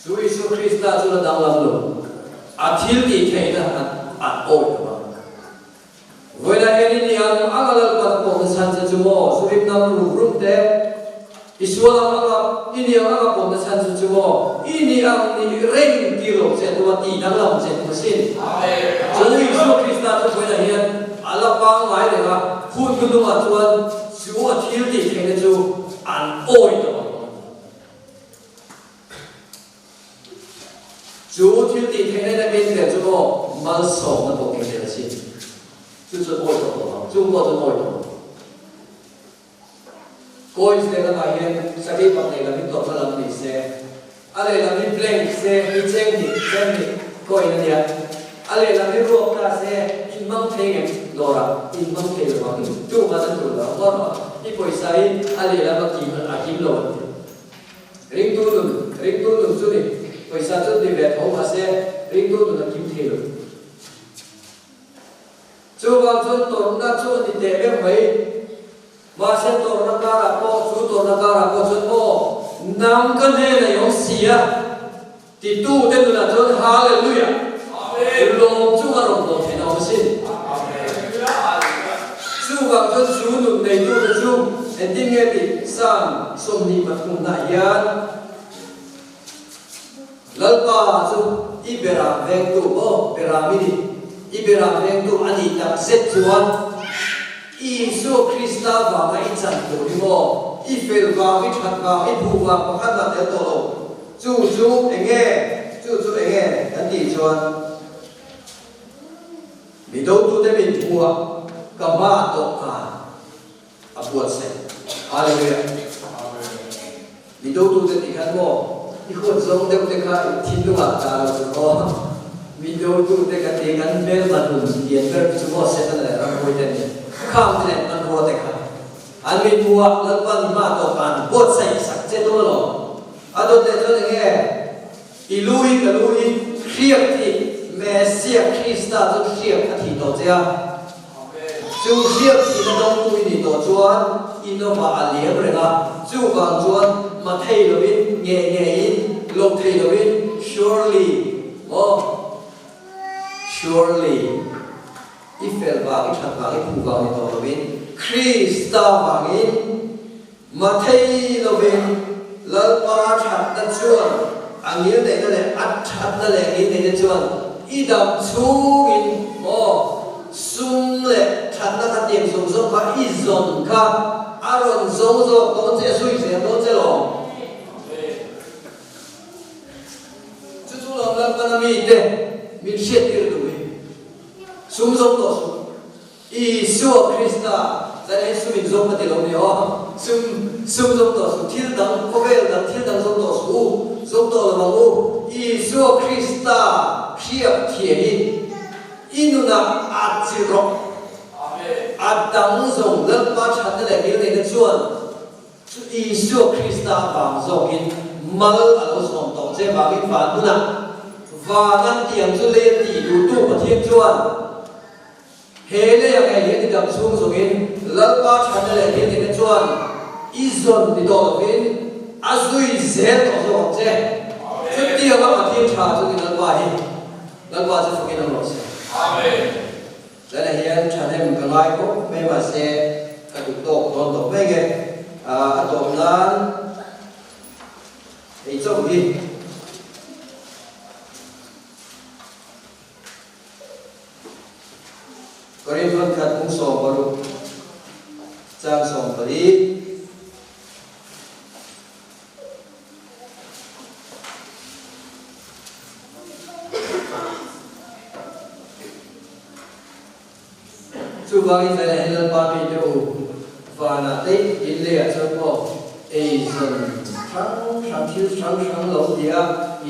Chúa Giêsu Christa Chúa là đang làm luôn, thiếu gì thế là ăn ôi mà. Với lại cái này anh là bắt buộc sản xuất cho mò, Chúa Việt Nam rung thế, Chúa là anh là buộc sản xuất cho mò, anh ni rèn kilo sẽ tu ti đang làm sẽ tu xin. Chúa Giêsu Christa Chúa với lại hiện, Allah bang lại để mà phun cái đúng là Chúa thiếu gì thế là Chúa ăn ôi mà. Chúa thiếu thì thế này là bên để cho nó mang sầu nó bộ kinh tế là gì? Chúa ôi đó, Chúa có cho ôi đó. Coi sẽ là bài hiện, sau khi bằng này là mình tổ làm gì sẽ, anh ấy là mình blank sẽ, mình xem thì, coi nó đi. Anh ấy là mình ruột ta sẽ, in mang thế này, đó là in mang thế là bằng, Chúa mà đang tụi đó, đó, cái coi sai, anh ấy là bằng kim lồn. Ring tu luôn Chúa đi. Vì sao chúng đi về thấu mà sẽ riêng tôi là kiếm thị được. Chúa vào Chúa tổ ra Chúa thì tế bên mấy mà sẽ tổ ra cả là cô Chúa tổ ra cả là cô Chúa cô nằm cân hệ là giống xìa thì tu tên là Chúa Hallelujah. Lồng Chúa rộng rộng thì nào xin. Chúa vào Chúa nụ đầy tu là Chúa để tin nghe thì sang xông đi mặt cùng đại gian lalpa chu ibera veng tu bo piramidi ibera veng tu ani tak set chuan Isu Krista wa mai chan tu ni mo ifel wa mi that wa i bu wa pakhat la te to lo chu enge kan ti chuan mi do tu te min bua ka ma to ka a buat se hallelujah mi do tu te ti kan moที่คนทรงเด็กเด็กทิ้งตัวตาเราก็วิดีโอดูเด็กเด็กกันเบลมันหุ่นเดียนเบลชั่วโมงเสร็จแล้วเราคุยกันข้ามเนี่ยมันรัวเด็กอันมีบัวแล้วก็มาต่อกันบดใส่สักเจ็ดตัวหรออันตัวเด็กตัวนี้อีลุยกับลุยเครียดที่เมสเซียคริสต์จะเครียดที่ตัวเจ้าจู่เครียดที่จะต้องคุยนี่ตัวจวนอินโนวาเลียบเลยนะจู่บางจวนมาเทลวินเงี้ยลงเทลวิน surely โอ้ surely อีเฟลบางอีชัดบางอีผู้บางอีตัวลวินคริสต์บางอีมาเทลวินแล้วมาชัดนั่นชวนอันนี้ในนั่นแหละอัดชัดนั่นแหละนี่ในนั่นชวนอีดำชูอินโอ้ซุ่มเลยชัดนั่นขัดเตียงสุ่มสุ่มว่าอีซอนค่ะอารมณ์ส่งต้องเจ้าสุยเสียต้องเจ้าหลงจู่ๆเราเริ่มกันมีเดมีเช็ดที่รู้สุ่มส่งต่อสุ่มอิสุคริสต์จะให้สุ่มส่งมาที่เราเนี่ยสุ่มส่งต่อสุ่มที่ดังโคเวลดังที่ดังส่งต่อสุ่มส่งต่อเราบอกอิสุคริสต์เพียบเทียนอินุนาอาจิโรอาดังส่งเลิกมาชัดนั่นแหละนี่ในส่วนอิสุคริสต์บางส่งอินมาลอาลูส่งต่อเจ้าบางอินฝาดุนะฝานั่นเตียงจุเลียตีดูตู้ประเทศจวนเฮเลยังไงเห็นที่ดังส่งส่งอินเลิกมาชัดนั่นแหละนี่ในส่วนอิซอนที่ต่ออินอาซุยเซต่อส่งเจ้าจุดเดียวว่าประเทศชาติที่นั่นว่าเห็นนั่นว่าจะฝึกอินอะไรสิและในเรื่องฉันเองก็ไล่ก็ไม่ว่าเสียกระดูกโตโดนตกไม่เงี้ยตัวนั้น ấy châu đi có đi phân khát cũng sòng vào lúc trang sòng vào đi chú vang in đây là ba mươi triệu và là tết in lệ cho cô ấy dần sáng lâu dia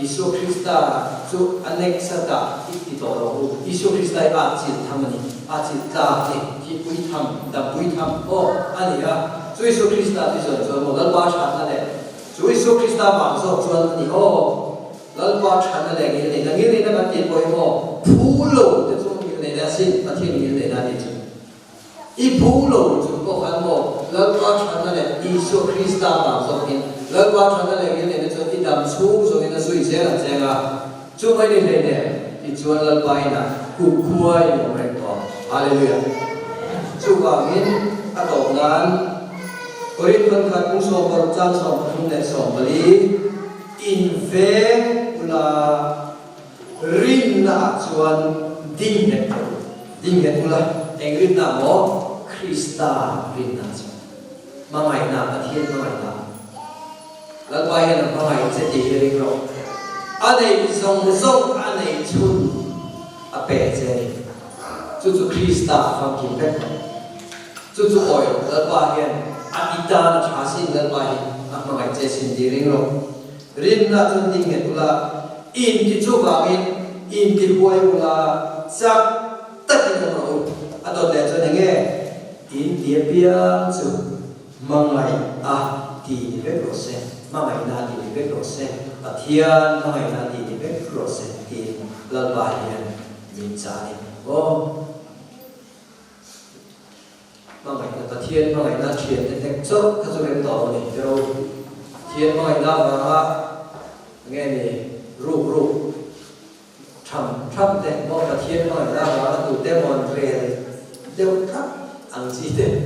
Isu Krista chú anexata ít tổ lâu Isu Krista achit thamani achit ta thì bui tham da bui tham ô anh à chú Isu Krista thì rồi một lần qua chán này chú Isu Krista bảo rồi cho anh ô lần qua chán này cái này nó bắt tiền bồi ô phú lộ thì chú cái này là xin bắt tiền cái này là gì i phú lộ chú có phải một lần qua chán này Isu Krista bảo rồi in lần qua chán này cái này cho đi đâm xuống rồi nó suy sẽ là thế à chú mấy đi này nè thì chú lần qua này cụ khuay một cái đó Hallelujah chú vào in các đồng nan Korin phân khát cũng so vào trang so không để so bali in về là rin na chuan ding het là anh rin na mo Krista rin na chuan mà mày na bắt hiện mà mày na là quay là mà mày sẽ đi cái gì rồi anh ấy zong anh ấy chun à bể thế chú Krista phong kim bét chú oi là quay hiện Adita na chasin dan bahi ang mga chesin diring ro rin na tun ding het ula in ti chu wangin in ti buai ula sak takin na ro adot le cho nge in ti piang chu mangai a ti ve ro se mangai na ti ve ro se athian mangai na ti ve ro se ti lal bahi min cha ni o mà ngày là thiên mà ngày là truyền đến thành chất các doanh nghiệp tổ này theo thiên mà ngày là mà nghe này ru chăm để mà là thiên mà ngày là tụ tem mòn về đều khắp ăn gì thế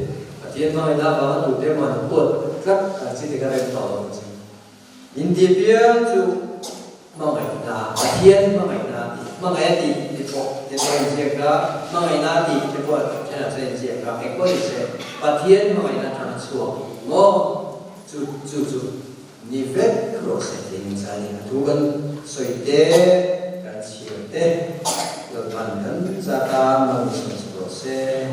thiên mà ngày là tụ tem mòn buồn khắp ăn gì thì các doanh nghiệp tổ in địa biên chú mà ngày là thiên mà ngày là mà ngày thì bộ thì tôi sẽ có mà ngày là thì bộ thế là sẽ có cái câu sẽ và thiên mà ngày là thằng xuống ngô chú ni vết rồi sẽ tìm ra những thu gần soi tế cả chiều tế rồi bản thân gia ta mong rồi sẽ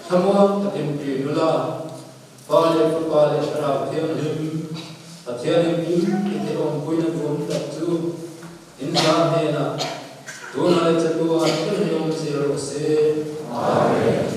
Semua atim nula pale sharap tiang lim atiang lim ini om punya bom tak tu insan hena Tuhan ada cetua Tuhan yang selalu se. Amen.